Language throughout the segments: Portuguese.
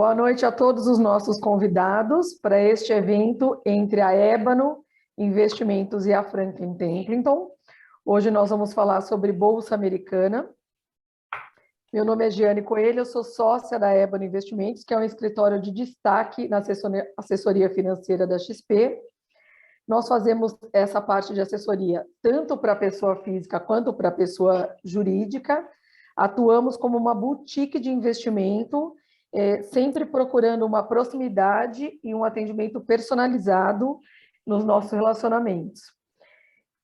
Boa noite a todos os nossos convidados para este evento entre a Ébano Investimentos e a Franklin Templeton. Hoje nós vamos falar sobre Bolsa Americana. Meu nome é Giane Coelho, eu sou sócia da Ébano Investimentos, que é um escritório de destaque na assessoria financeira da XP. Nós fazemos essa parte de assessoria tanto para a pessoa física quanto para a pessoa jurídica. Atuamos como uma boutique de investimento, sempre procurando uma proximidade e um atendimento personalizado nos nossos relacionamentos.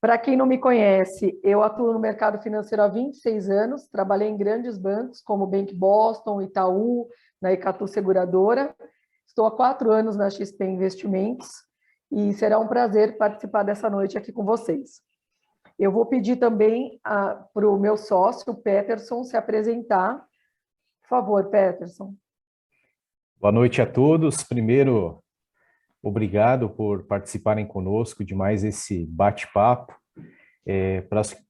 Para quem não me conhece, eu atuo no mercado financeiro há 26 anos, trabalhei em grandes bancos como Bank Boston, Itaú, na Icatu Seguradora. Estou há 4 anos na XP Investimentos e será um prazer participar dessa noite aqui com vocês. Eu vou pedir também para o meu sócio, Peterson, se apresentar. Por favor, Peterson. Boa noite a todos. Primeiro, obrigado por participarem conosco de mais esse bate-papo.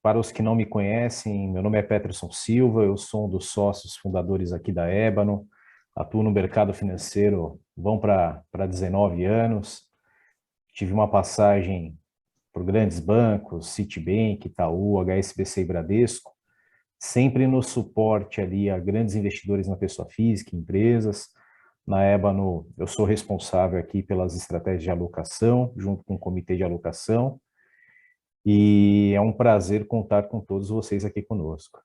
Para os que não me conhecem, meu nome é Peterson Silva, eu sou um dos sócios fundadores aqui da Ébano, atuo no mercado financeiro, vão para 19 anos, tive uma passagem por grandes bancos, Citibank, Itaú, HSBC e Bradesco, sempre no suporte ali a grandes investidores na pessoa física, empresas. Na Ébano, eu sou responsável aqui pelas estratégias de alocação, junto com o comitê de alocação, e é um prazer contar com todos vocês aqui conosco.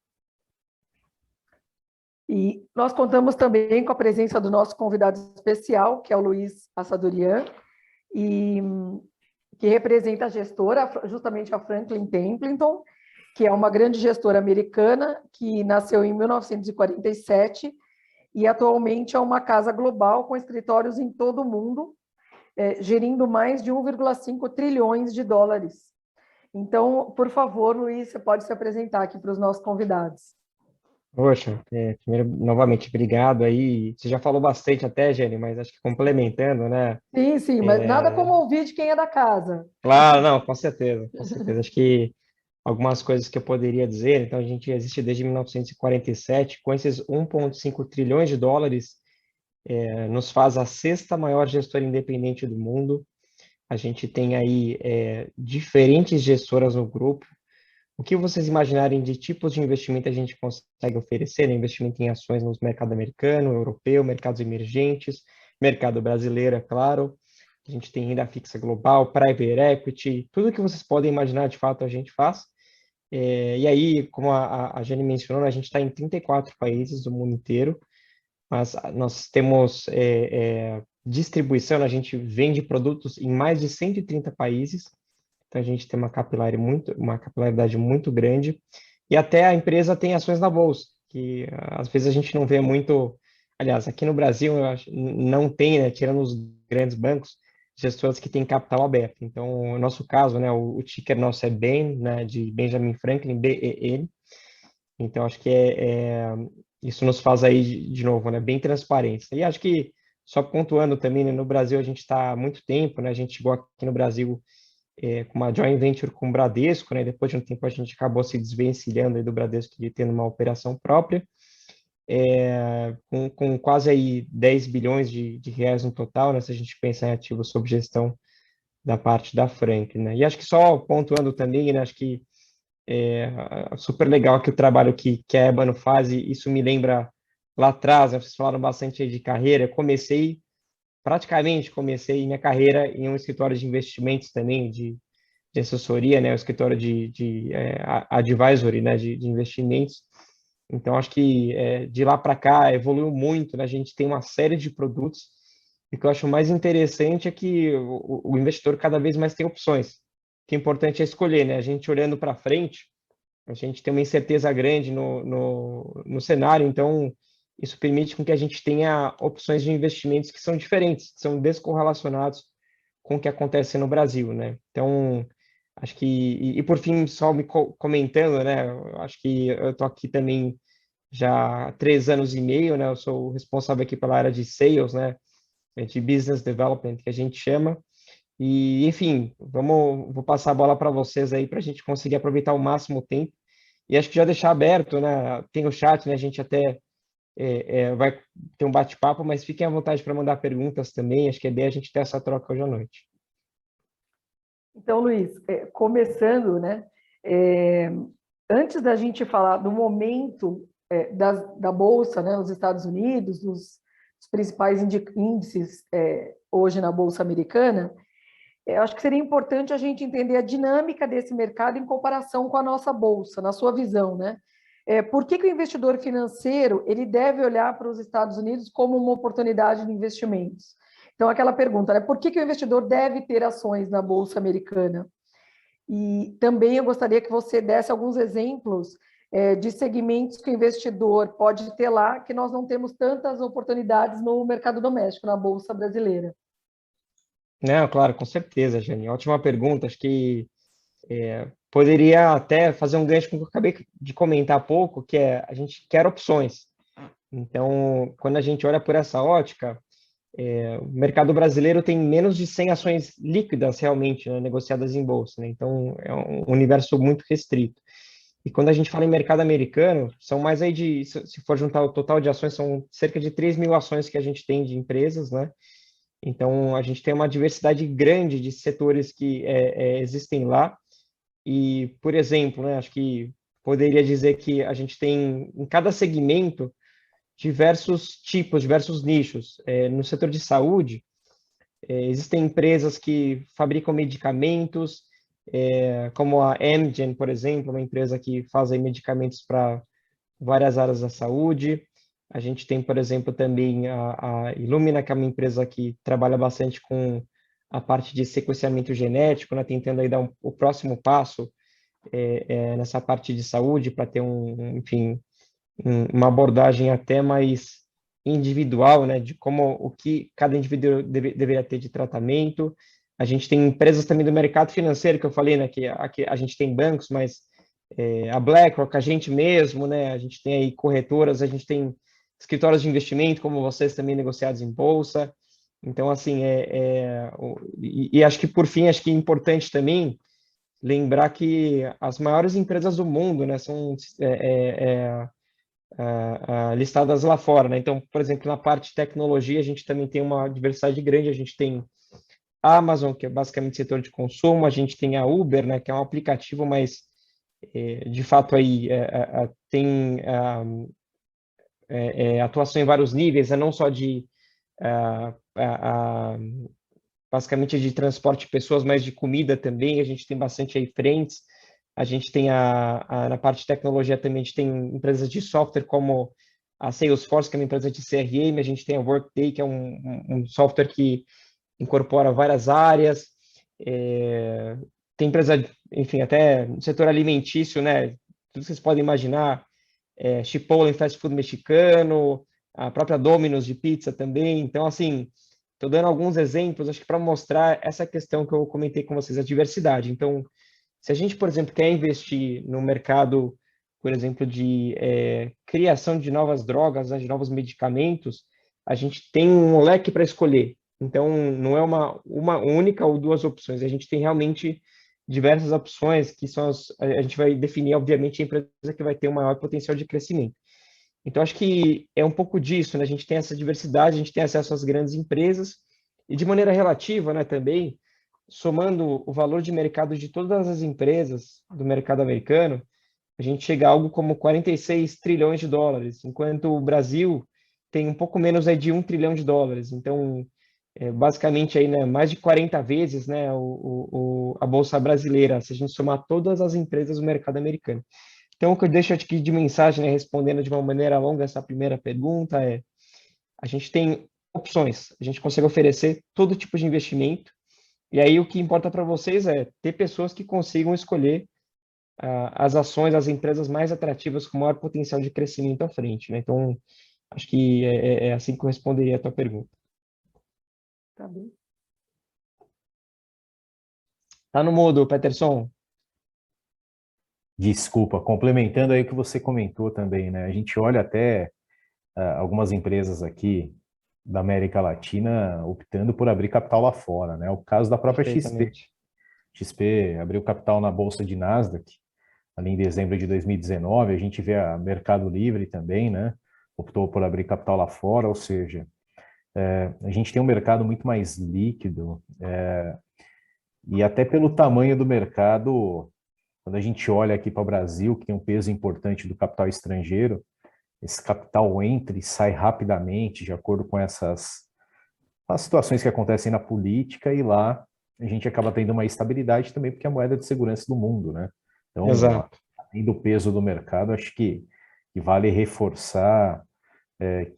E nós contamos também com a presença do nosso convidado especial, que é o Luiz Assadurian, e que representa a gestora, justamente a Franklin Templeton, que é uma grande gestora americana, que nasceu em 1947 e atualmente é uma casa global com escritórios em todo o mundo, gerindo mais de 1,5 trilhões de dólares. Então, por favor, Luiz, você pode se apresentar aqui para os nossos convidados. Poxa, primeiro, novamente, obrigado aí. Você já falou bastante até, Gênio, mas acho que complementando, né? Sim, mas nada como ouvir de quem é da casa. Claro, não, com certeza, com certeza. Acho que algumas coisas que eu poderia dizer, então a gente existe desde 1947, com esses 1,5 trilhões de dólares, nos faz a sexta maior gestora independente do mundo. A gente tem aí diferentes gestoras no grupo. O que vocês imaginarem de tipos de investimento a gente consegue oferecer, né? Investimento em ações no mercado americano, europeu, mercados emergentes, mercado brasileiro, é claro. A gente tem renda fixa global, private equity, tudo que vocês podem imaginar, de fato, a gente faz. E aí, como a Jane mencionou, a gente está em 34 países do mundo inteiro, mas nós temos distribuição, a gente vende produtos em mais de 130 países, então a gente tem uma capilaridade muito grande, e até a empresa tem ações na bolsa, que às vezes a gente não vê muito, aliás, aqui no Brasil eu acho, não tem, né, tirando os grandes bancos, gestoras que têm capital aberto. Então, no nosso caso, né, o ticker nosso é BEN, né, de Benjamin Franklin, BEN, então acho que isso nos faz aí, de novo, né, bem transparente. E acho que, só pontuando também, né, no Brasil a gente está há muito tempo, né, a gente chegou aqui no Brasil com uma joint venture com o Bradesco, né? Depois de um tempo a gente acabou se desvencilhando aí do Bradesco e tendo uma operação própria, com quase aí 10 bilhões de reais no total, né? Se a gente pensar em ativos sob gestão da parte da Franklin, né? E acho que só pontuando também, né? Acho que super legal que o trabalho que a Ébano faz, e isso me lembra lá atrás, né? Vocês falaram bastante aí de carreira, eu praticamente comecei minha carreira em um escritório de investimentos também, de assessoria, né, o escritório de advisory, né, de investimentos. Então, acho que de lá para cá evoluiu muito, né, a gente tem uma série de produtos, e o que eu acho mais interessante é que o investidor cada vez mais tem opções. O que é importante é escolher, né, a gente olhando para frente, a gente tem uma incerteza grande no cenário, então isso permite com que a gente tenha opções de investimentos que são diferentes, que são descorrelacionados com o que acontece no Brasil, né? Então, acho que... E por fim, só me comentando, né? Acho que eu estou aqui também já há 3 anos e meio, né? Eu sou responsável aqui pela área de sales, né? De business development, que a gente chama. E, enfim, vou passar a bola para vocês aí para a gente conseguir aproveitar o máximo tempo. E acho que já deixar aberto, né? Tem o chat, né? A gente até vai ter um bate-papo, mas fiquem à vontade para mandar perguntas também. Acho que a ideia é a gente ter essa troca hoje à noite. Então, Luiz, começando, né? Antes da gente falar do momento da Bolsa, né, nos Estados Unidos, dos principais índices hoje na Bolsa Americana, acho que seria importante a gente entender a dinâmica desse mercado em comparação com a nossa Bolsa, na sua visão, né? Por que o investidor financeiro ele deve olhar para os Estados Unidos como uma oportunidade de investimentos? Então, aquela pergunta, né? Por que o investidor deve ter ações na Bolsa Americana? E também eu gostaria que você desse alguns exemplos de segmentos que o investidor pode ter lá, que nós não temos tantas oportunidades no mercado doméstico, na Bolsa brasileira. Não, claro, com certeza, Jane. Ótima pergunta. Acho que poderia até fazer um gancho com o que eu acabei de comentar há pouco, que é a gente quer opções. Então, quando a gente olha por essa ótica, o mercado brasileiro tem menos de 100 ações líquidas realmente, né, negociadas em bolsa, né? Então, é um universo muito restrito. E quando a gente fala em mercado americano, são mais aí se for juntar o total de ações, são cerca de 3 mil ações que a gente tem de empresas, né? Então, a gente tem uma diversidade grande de setores que existem lá. E, por exemplo, né, acho que poderia dizer que a gente tem em cada segmento diversos tipos, diversos nichos. No setor de saúde, existem empresas que fabricam medicamentos, como a Amgen, por exemplo, uma empresa que faz aí medicamentos para várias áreas da saúde. A gente tem, por exemplo, também a Illumina, que é uma empresa que trabalha bastante com a parte de sequenciamento genético, né, tentando aí dar o próximo passo nessa parte de saúde para ter enfim, uma abordagem até mais individual, né, de como o que cada indivíduo deveria ter de tratamento. A gente tem empresas também do mercado financeiro, que eu falei, né, que aqui a gente tem bancos, mas a BlackRock, a gente mesmo, né, a gente tem aí corretoras, a gente tem escritórios de investimento, como vocês também negociados em bolsa. Então, assim, e acho que, por fim, acho que é importante também lembrar que as maiores empresas do mundo, né, são listadas lá fora, né? Então, por exemplo, na parte de tecnologia, a gente também tem uma diversidade grande. A gente tem a Amazon, que é basicamente setor de consumo, a gente tem a Uber, né, que é um aplicativo, mas de fato aí tem atuação em vários níveis, não só de basicamente de transporte de pessoas, mas de comida também. A gente tem bastante aí frentes. A gente tem na parte de tecnologia também, a gente tem empresas de software como a Salesforce, que é uma empresa de CRM. A gente tem a Workday, que é um software que incorpora várias áreas. Tem empresa, enfim, até no setor alimentício, né? Tudo que vocês podem imaginar. Chipotle, fast food mexicano, a própria Domino's de pizza também. Então, assim, estou dando alguns exemplos, acho que para mostrar essa questão que eu comentei com vocês, a diversidade. Então, se a gente, por exemplo, quer investir no mercado, por exemplo, de criação de novas drogas, né, de novos medicamentos, a gente tem um leque para escolher. Então, não é uma única ou duas opções, a gente tem realmente diversas opções que são a gente vai definir, obviamente, a empresa que vai ter o maior potencial de crescimento. Então, acho que é um pouco disso, né? A gente tem essa diversidade, a gente tem acesso às grandes empresas e, de maneira relativa, né, também, somando o valor de mercado de todas as empresas do mercado americano, a gente chega a algo como 46 trilhões de dólares, enquanto o Brasil tem um pouco menos aí de 1 trilhão de dólares. Então, basicamente aí, né, mais de 40 vezes, né, a bolsa brasileira, se a gente somar todas as empresas do mercado americano. Então, o que eu deixo aqui de mensagem, né, respondendo de uma maneira longa essa primeira pergunta a gente tem opções, a gente consegue oferecer todo tipo de investimento, e aí o que importa para vocês é ter pessoas que consigam escolher as ações, as empresas mais atrativas com maior potencial de crescimento à frente, né? Então, acho que é assim que eu responderia a tua pergunta. Tá bem. Tá no mudo, Peterson. Desculpa, complementando aí o que você comentou também, né? A gente olha até algumas empresas aqui da América Latina optando por abrir capital lá fora, né? O caso da própria XP. Perfeitamente. XP abriu capital na bolsa de Nasdaq ali em dezembro de 2019. A gente vê a Mercado Livre também, né? optou por abrir capital lá fora, ou seja, a gente tem um mercado muito mais líquido, e até pelo tamanho do mercado, quando a gente olha aqui para o Brasil, que tem um peso importante do capital estrangeiro, esse capital entra e sai rapidamente, de acordo com as situações que acontecem na política, e lá a gente acaba tendo uma estabilidade também, porque é a moeda de segurança do mundo, né? Então, Exato. além do peso do mercado, acho que vale reforçar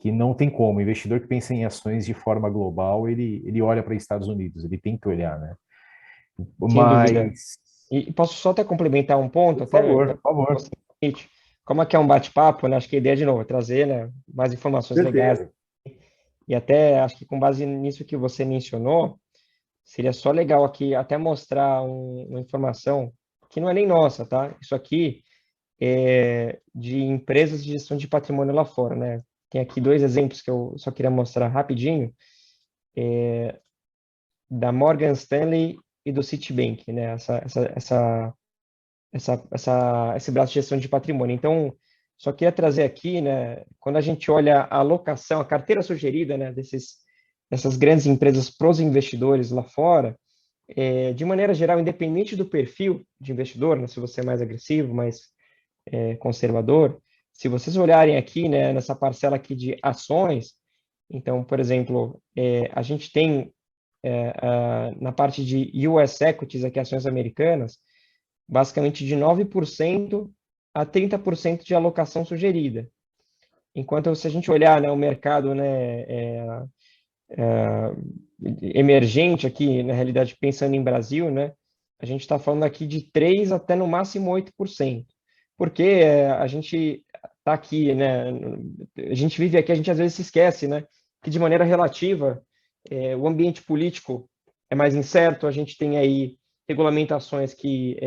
que não tem como. O investidor que pensa em ações de forma global, ele olha para os Estados Unidos, ele tem que olhar, né? Sem dúvida. Mas, E posso só até complementar um ponto, por até favor, por favor. você, como aqui é um bate-papo, né? Acho que a ideia, de novo, é trazer, né, mais informações legais. Certeza. E até acho que com base nisso que você mencionou, seria só legal aqui até mostrar uma informação que não é nem nossa, tá? Isso aqui é de empresas de gestão de patrimônio lá fora, né? Tem aqui dois exemplos que eu só queria mostrar rapidinho, da Morgan Stanley e do Citibank, né? Esse braço de gestão de patrimônio. Então, só queria trazer aqui, né? Quando a gente olha a alocação, a carteira sugerida, né? Dessas grandes empresas para os investidores lá fora, de maneira geral, independente do perfil de investidor, né? Se você é mais agressivo, mais conservador, se vocês olharem aqui, né? Nessa parcela aqui de ações, então, por exemplo, a gente tem na parte de US Equities, aqui ações americanas, basicamente de 9% a 30% de alocação sugerida. Enquanto se a gente olhar, né, o mercado, né, emergente aqui, na realidade, pensando em Brasil, né, a gente está falando aqui de 3 até no máximo 8%. Porque a gente está aqui, né, a gente vive aqui, a gente às vezes se esquece, né, que de maneira relativa o ambiente político é mais incerto, a gente tem aí regulamentações que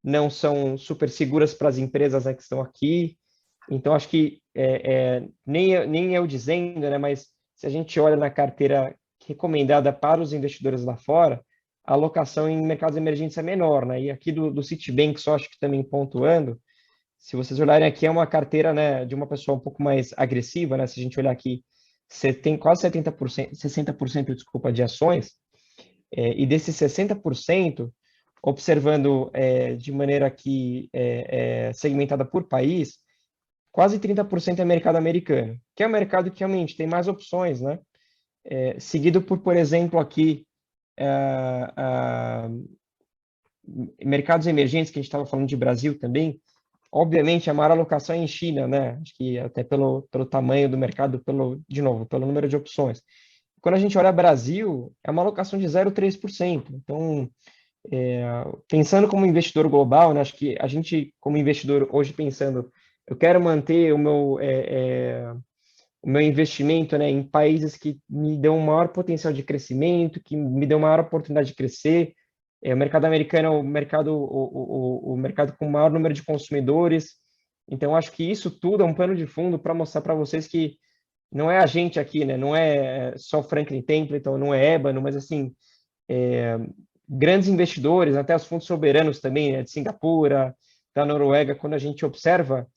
não são super seguras para as empresas, né, que estão aqui. Então, acho que nem eu dizendo, né, mas se a gente olha na carteira recomendada para os investidores lá fora, a alocação em mercados emergentes é menor, né? E aqui do Citibank, só acho que também pontuando, se vocês olharem aqui, é uma carteira, né, de uma pessoa um pouco mais agressiva, né? Se a gente olhar aqui, você tem quase 70%, 60%, desculpa, de ações, e desses 60%, observando de maneira aqui segmentada por país, quase 30% é mercado americano, que é um mercado que realmente tem mais opções, né? Seguido por exemplo, aqui, mercados emergentes, que a gente estava falando de Brasil também, obviamente a maior alocação é em China, né? Acho que até pelo tamanho do mercado, de novo, pelo número de opções. Quando a gente olha Brasil, é uma alocação de 0,3%. Então, pensando como investidor global, né, acho que a gente, como investidor, hoje pensando, eu quero manter o meu investimento, né, em países que me dão um maior potencial de crescimento, que me dão maior oportunidade de crescer. O mercado americano é o mercado com o maior número de consumidores. Então, acho que isso tudo é um pano de fundo para mostrar para vocês que não é a gente aqui, né? Não é só Franklin Templeton, não é Ébano, mas assim, grandes investidores, até os fundos soberanos também, né, de Singapura, da Noruega, quando a gente observa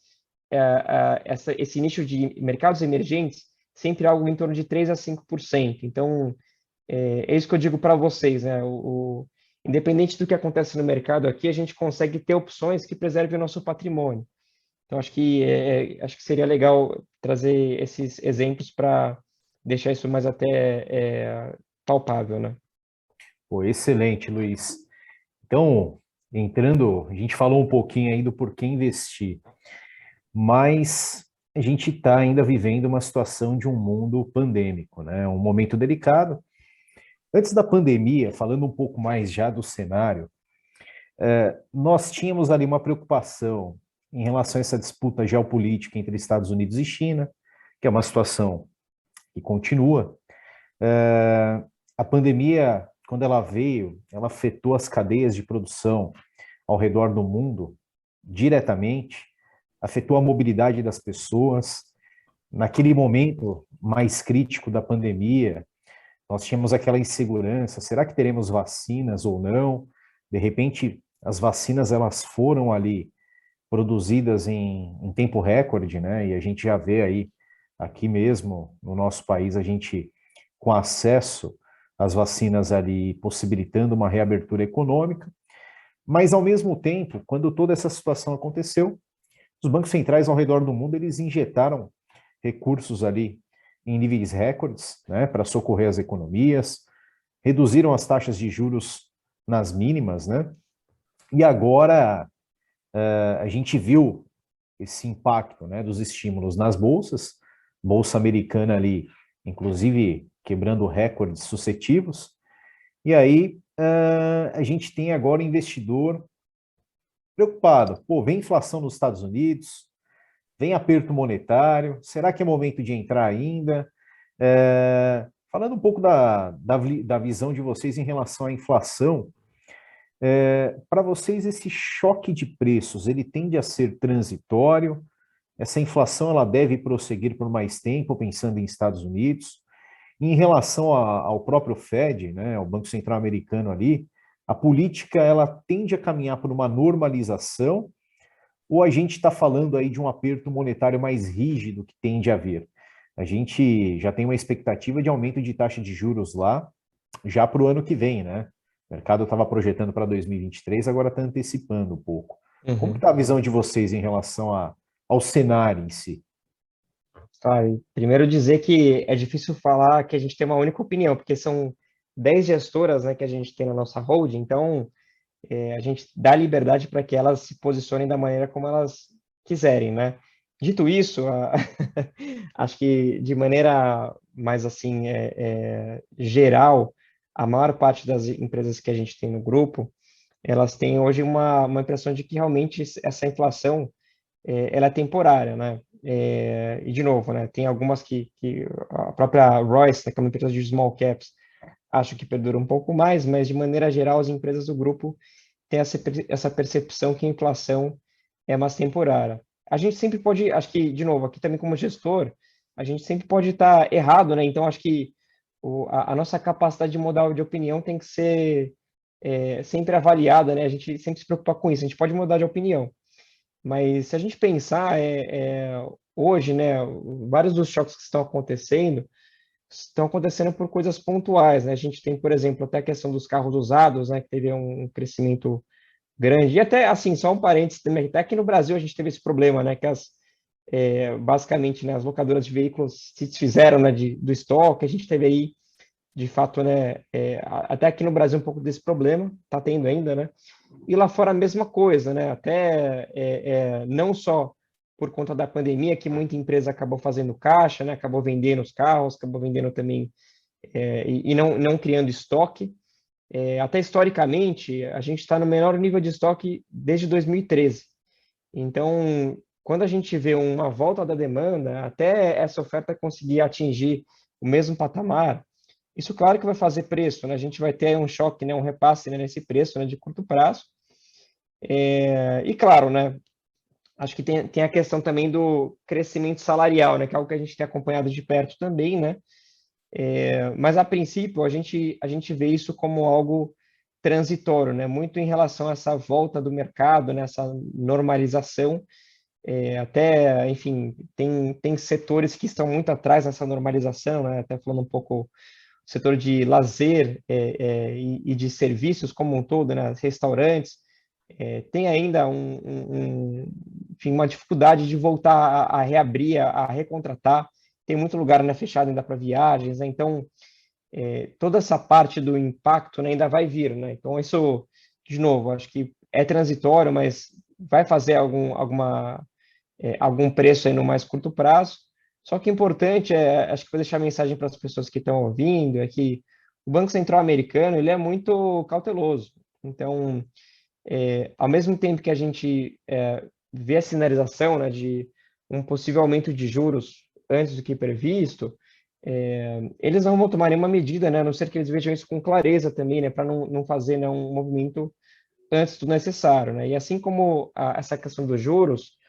esse nicho de mercados emergentes, sempre algo em torno de 3 a 5%. Então, é isso que eu digo para vocês, né? Independente do que acontece no mercado aqui, a gente consegue ter opções que preservem o nosso patrimônio. Então, acho que seria legal trazer esses exemplos para deixar isso mais até palpável, né? Pô, excelente, Luiz. Então, a gente falou um pouquinho aí do porquê investir, mas a gente está ainda vivendo uma situação de um mundo pandêmico, né? Um momento delicado. Antes da pandemia, falando um pouco mais já do cenário, nós tínhamos ali uma preocupação em relação a essa disputa geopolítica entre Estados Unidos e China, que é uma situação que continua. A pandemia, quando ela veio, ela afetou as cadeias de produção ao redor do mundo diretamente, afetou a mobilidade das pessoas. Naquele momento mais crítico da pandemia, nós tínhamos aquela insegurança, será que teremos vacinas ou não? De repente, as vacinas elas foram ali produzidas em tempo recorde, né? E a gente já vê aí, aqui mesmo, no nosso país, a gente com acesso às vacinas ali, possibilitando uma reabertura econômica, mas ao mesmo tempo, quando toda essa situação aconteceu, os bancos centrais ao redor do mundo, eles injetaram recursos ali em níveis recordes, né, para socorrer as economias, reduziram as taxas de juros nas mínimas, né? E agora a gente viu esse impacto, né, dos estímulos nas bolsas, bolsa americana ali, inclusive quebrando recordes sucessivos, e aí a gente tem agora investidor preocupado. Pô, vem inflação nos Estados Unidos, vem aperto monetário, será que é momento de entrar ainda? Falando um pouco da visão de vocês em relação à inflação, para vocês esse choque de preços, ele tende a ser transitório? Essa inflação ela deve prosseguir por mais tempo, pensando em Estados Unidos? E em relação ao próprio Fed, né, ao Banco Central Americano ali, a política ela tende a caminhar por uma normalização ou a gente está falando aí de um aperto monetário mais rígido que tende a haver? A gente já tem uma expectativa de aumento de taxa de juros lá já para o ano que vem, né? O mercado estava projetando para 2023, agora está antecipando um pouco. Como está a visão de vocês em relação ao cenário em si? Claro, primeiro dizer que é difícil falar que a gente tem uma única opinião, porque são 10 gestoras, né, que a gente tem na nossa holding, então a gente dá liberdade para que elas se posicionem da maneira como elas quiserem, né? Dito isso, acho que de maneira mais assim geral, a maior parte das empresas que a gente tem no grupo, elas têm hoje uma impressão de que realmente essa inflação ela é temporária, né? E de novo, né? Tem algumas que a própria Royce, né, que é uma empresa de small caps, acho que perdura um pouco mais, mas de maneira geral as empresas do grupo têm essa percepção que a inflação é mais temporária. A gente sempre pode, acho que, de novo, aqui também como gestor, a gente sempre pode estar errado, né? Então, acho que a nossa capacidade de mudar de opinião tem que ser sempre avaliada, né? A gente sempre se preocupa com isso. A gente pode mudar de opinião, mas se a gente pensar hoje, né, vários dos choques que estão acontecendo por coisas pontuais, né? A gente tem, por exemplo, até a questão dos carros usados, né, que teve um crescimento grande. E até, assim, só um parênteses também, até aqui no Brasil a gente teve esse problema, né, que basicamente, né, as locadoras de veículos se desfizeram, né, do estoque. A gente teve aí, de fato, né, até aqui no Brasil um pouco desse problema, está tendo ainda, né? E lá fora a mesma coisa, né? Até não só por conta da pandemia, que muita empresa acabou fazendo caixa, né? Acabou vendendo os carros, acabou vendendo também e não criando estoque. Até historicamente, a gente está no menor nível de estoque desde 2013. Então, quando a gente vê uma volta da demanda, até essa oferta conseguir atingir o mesmo patamar, isso claro que vai fazer preço, né? A gente vai ter um choque, né? Um repasse, né, nesse preço, né, de curto prazo. E claro, né? Acho que tem a questão também do crescimento salarial, né? Que é algo que a gente tem acompanhado de perto também, né? Mas a princípio a gente vê isso como algo transitório, né? Muito em relação a essa volta do mercado, né? Essa normalização. Até, enfim, tem setores que estão muito atrás nessa normalização, né? Até falando um pouco setor de lazer e de serviços como um todo, né? Restaurantes, tem ainda enfim, uma dificuldade de voltar a reabrir, a recontratar. Tem muito lugar, né, fechado ainda para viagens, né? Então, toda essa parte do impacto, né, ainda vai vir, né? Então, isso, de novo, acho que é transitório, mas vai fazer algum preço aí no mais curto prazo. Só que o importante acho que vou deixar a mensagem para as pessoas que estão ouvindo, é que o Banco Central americano, ele é muito cauteloso. Então, ao mesmo tempo que a gente vê a sinalização, né, de um possível aumento de juros antes do que previsto, eles não vão tomar nenhuma medida, né, a não ser que eles vejam isso com clareza também, né, para não fazer, né, um movimento antes do necessário, né? E assim como essa questão dos juros,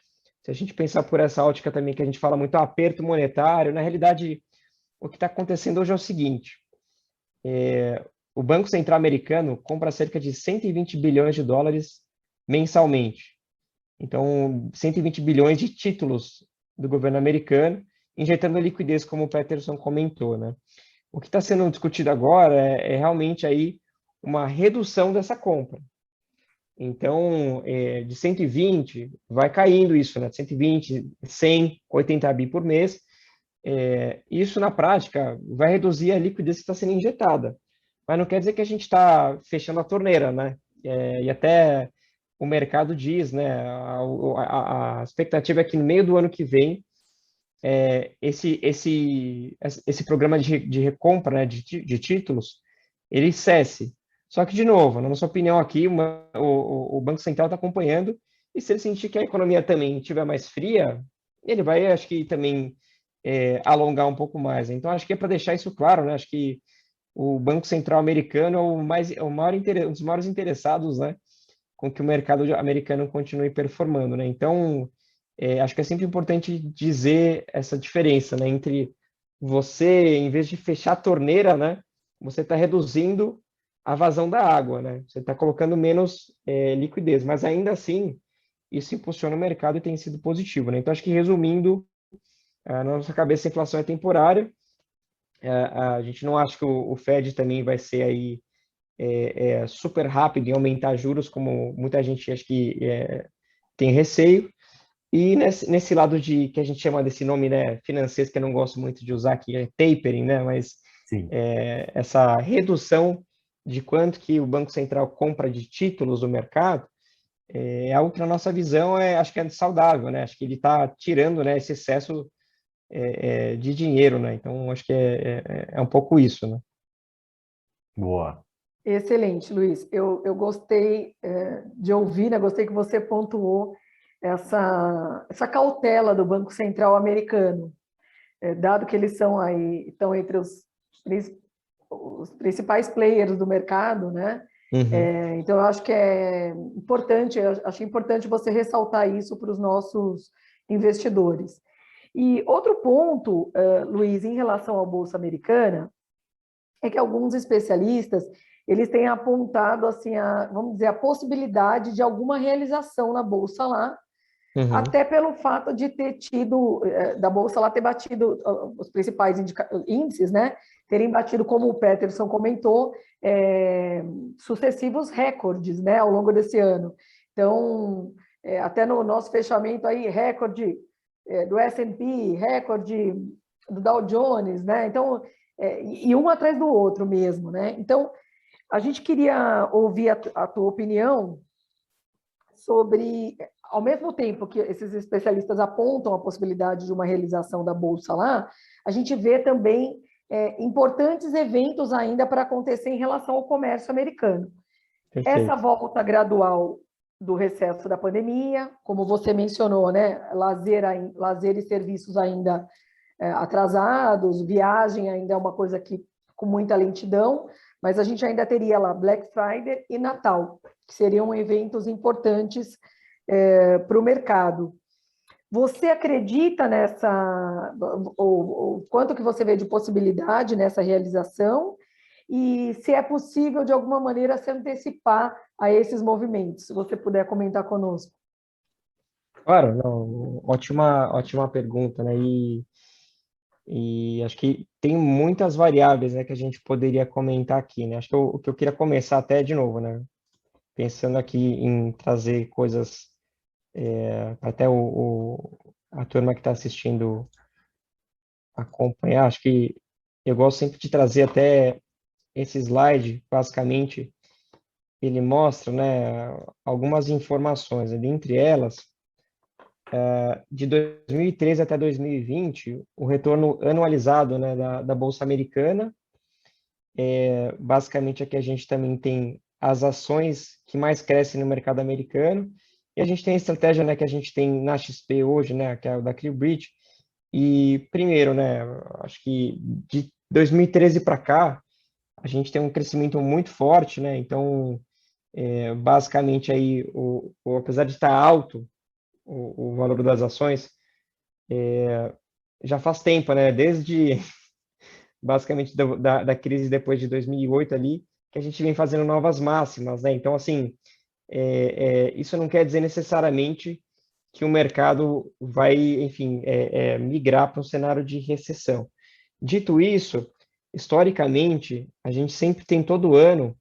se a gente pensar por essa ótica também que a gente fala muito aperto monetário, na realidade, o que está acontecendo hoje é o seguinte: o Banco Central americano compra cerca de 120 bilhões de dólares mensalmente. Então, 120 bilhões de títulos do governo americano, injetando liquidez, como o Peterson comentou, né? O que está sendo discutido agora é realmente aí uma redução dessa compra. Então, de 120, vai caindo isso, né? 120, 100, 80 bi por mês. Isso, na prática, vai reduzir a liquidez que está sendo injetada. Mas não quer dizer que a gente está fechando a torneira, né? E até o mercado diz, né? A expectativa é que no meio do ano que vem, esse programa de recompra, né, de títulos, ele cesse. Só que, de novo, na nossa opinião aqui, o Banco Central está acompanhando, e se ele sentir que a economia também estiver mais fria, ele vai, acho que, também alongar um pouco mais. Então, acho que é para deixar isso claro, né? Acho que o Banco Central americano um dos maiores interessados, né, com que o mercado americano continue performando, né? Então, acho que é sempre importante dizer essa diferença, né, entre você, em vez de fechar a torneira, né, você está reduzindo a vazão da água, né? Você está colocando menos liquidez, mas ainda assim, isso impulsiona o mercado e tem sido positivo, né? Então, acho que resumindo, na nossa cabeça a inflação é temporária. A gente não acha que o Fed também vai ser aí super rápido em aumentar juros, como muita gente acha que tem receio. E nesse lado que a gente chama desse nome, né, financeiro, que eu não gosto muito de usar, que é tapering, né, mas Sim. Essa redução de quanto que o Banco Central compra de títulos do mercado, algo que na nossa visão acho que é saudável, né? Acho que ele está tirando, né, esse excesso de dinheiro, né? Então, acho que é um pouco isso, né? Boa. Excelente, Luiz. Eu gostei de ouvir, né? Gostei que você pontuou essa cautela do Banco Central americano, dado que eles estão entre os principais players do mercado, né? Uhum. Então, eu acho que é importante, achei importante você ressaltar isso para os nossos investidores. E outro ponto, Luiz, em relação à Bolsa Americana, é que alguns especialistas eles têm apontado assim vamos dizer, a possibilidade de alguma realização na Bolsa lá, Uhum. até pelo fato de ter tido, da Bolsa lá ter batido os principais índices, né? Terem batido, como o Peterson comentou, sucessivos recordes, né, ao longo desse ano. Então, até no nosso fechamento aí, recorde do S&P, recorde do Dow Jones, né? Então, e um atrás do outro mesmo, né? Então, a gente queria ouvir a tua opinião sobre, ao mesmo tempo que esses especialistas apontam a possibilidade de uma realização da Bolsa lá, a gente vê também importantes eventos ainda para acontecer em relação ao comércio americano. Perfeito. Essa volta gradual do recesso da pandemia, como você mencionou, né? Lazer e serviços ainda atrasados, viagem ainda é uma coisa que com muita lentidão, mas a gente ainda teria lá Black Friday e Natal, que seriam eventos importantes para o mercado. Você acredita ou quanto que você vê de possibilidade nessa realização? E se é possível, de alguma maneira, se antecipar a esses movimentos? Se você puder comentar conosco. Claro, não, ótima pergunta, né? E acho que tem muitas variáveis, né, que a gente poderia comentar aqui, né? Acho que o que eu queria começar até de novo, né? Pensando aqui em trazer coisas até a turma que está assistindo acompanhar. Acho que eu gosto sempre de trazer até esse slide, basicamente, ele mostra, né, algumas informações, né? Dentre elas, de 2013 até 2020, o retorno anualizado, né, da Bolsa Americana, basicamente aqui a gente também tem as ações que mais crescem no mercado americano, e a gente tem a estratégia, né, que a gente tem na XP hoje, né, que é o da ClearBridge. E primeiro, né, acho que de 2013 para cá, a gente tem um crescimento muito forte, né, então, basicamente aí, apesar de estar alto o valor das ações, já faz tempo, né, desde basicamente da crise depois de 2008 ali, que a gente vem fazendo novas máximas, né, então, assim, isso não quer dizer necessariamente que o mercado vai, enfim, migrar para um cenário de recessão. Dito isso, historicamente, a gente sempre tem todo ano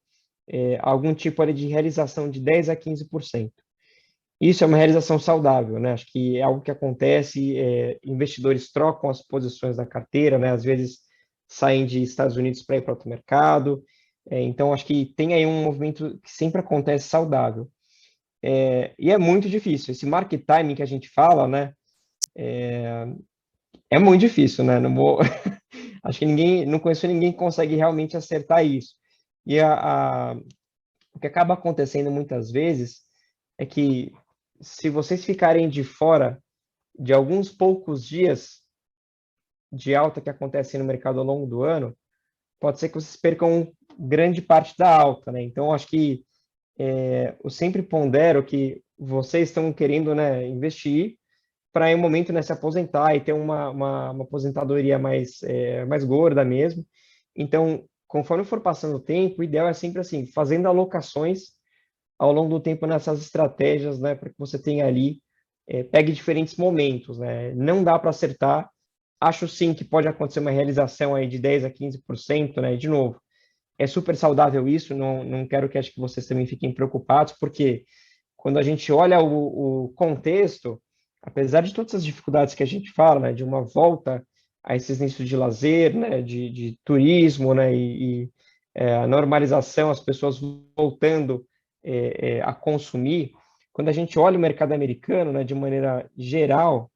algum tipo ali de realização de 10 a 15%. Isso é uma realização saudável, né? Acho que é algo que acontece, investidores trocam as posições da carteira, né? Às vezes saem de Estados Unidos para ir para outro mercado. Então, acho que tem aí um movimento que sempre acontece saudável. E é muito difícil. Esse market timing que a gente fala, né? É muito difícil, né? Não vou... Acho que não conheço ninguém que consegue realmente acertar isso. E o que acaba acontecendo muitas vezes é que se vocês ficarem de fora de alguns poucos dias de alta que acontecem no mercado ao longo do ano, pode ser que vocês percam grande parte da alta, né? Então, acho que eu sempre pondero que vocês estão querendo, né, investir para em um momento, né, se aposentar e ter uma aposentadoria mais gorda mesmo. Então, conforme for passando o tempo, o ideal é sempre assim, fazendo alocações ao longo do tempo nessas estratégias, né, para que você tenha ali, pegue diferentes momentos, né? Não dá para acertar. Acho sim que pode acontecer uma realização aí de 10 a 15%, né? De novo, é super saudável isso, não quero que acho que vocês também fiquem preocupados, porque quando a gente olha o contexto, apesar de todas as dificuldades que a gente fala, né, de uma volta a esses nichos de lazer, né, de turismo, né, a normalização, as pessoas voltando a consumir, quando a gente olha o mercado americano, né, de maneira geral,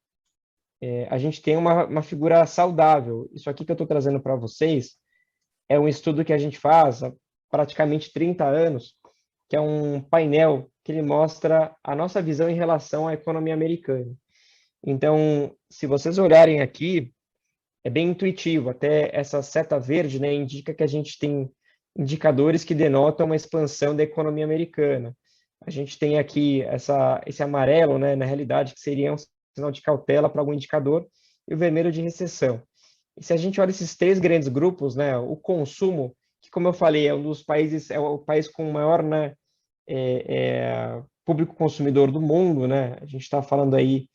a gente tem uma figura saudável. Isso aqui que eu estou trazendo para vocês é um estudo que a gente faz há praticamente 30 anos, que é um painel que ele mostra a nossa visão em relação à economia americana. Então, se vocês olharem aqui, é bem intuitivo, até essa seta verde, né, indica que a gente tem indicadores que denotam uma expansão da economia americana. A gente tem aqui esse amarelo, né, na realidade, que seria um sinal de cautela para algum indicador, e o vermelho de recessão. E se a gente olha esses três grandes grupos, né, o consumo, que como eu falei, é um dos países, é o país com o maior, né, público consumidor do mundo, né, a gente está falando aí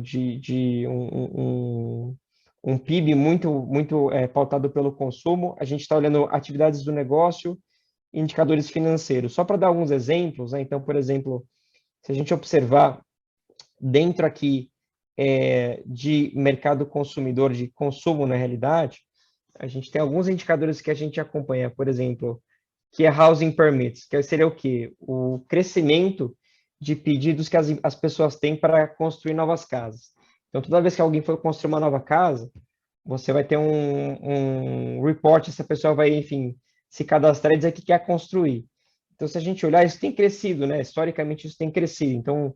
de um PIB muito pautado pelo consumo, a gente está olhando atividades do negócio, indicadores financeiros. Só para dar alguns exemplos, né, então, por exemplo, se a gente observar dentro aqui de mercado consumidor, de consumo na realidade, a gente tem alguns indicadores que a gente acompanha, por exemplo, que é housing permits, que seria o quê? O crescimento de pedidos que as pessoas têm para construir novas casas. Então, toda vez que alguém for construir uma nova casa, você vai ter um report, essa pessoa vai, enfim, se cadastrar e dizer que quer construir. Então, se a gente olhar, isso tem crescido, né? Historicamente, isso tem crescido. Então,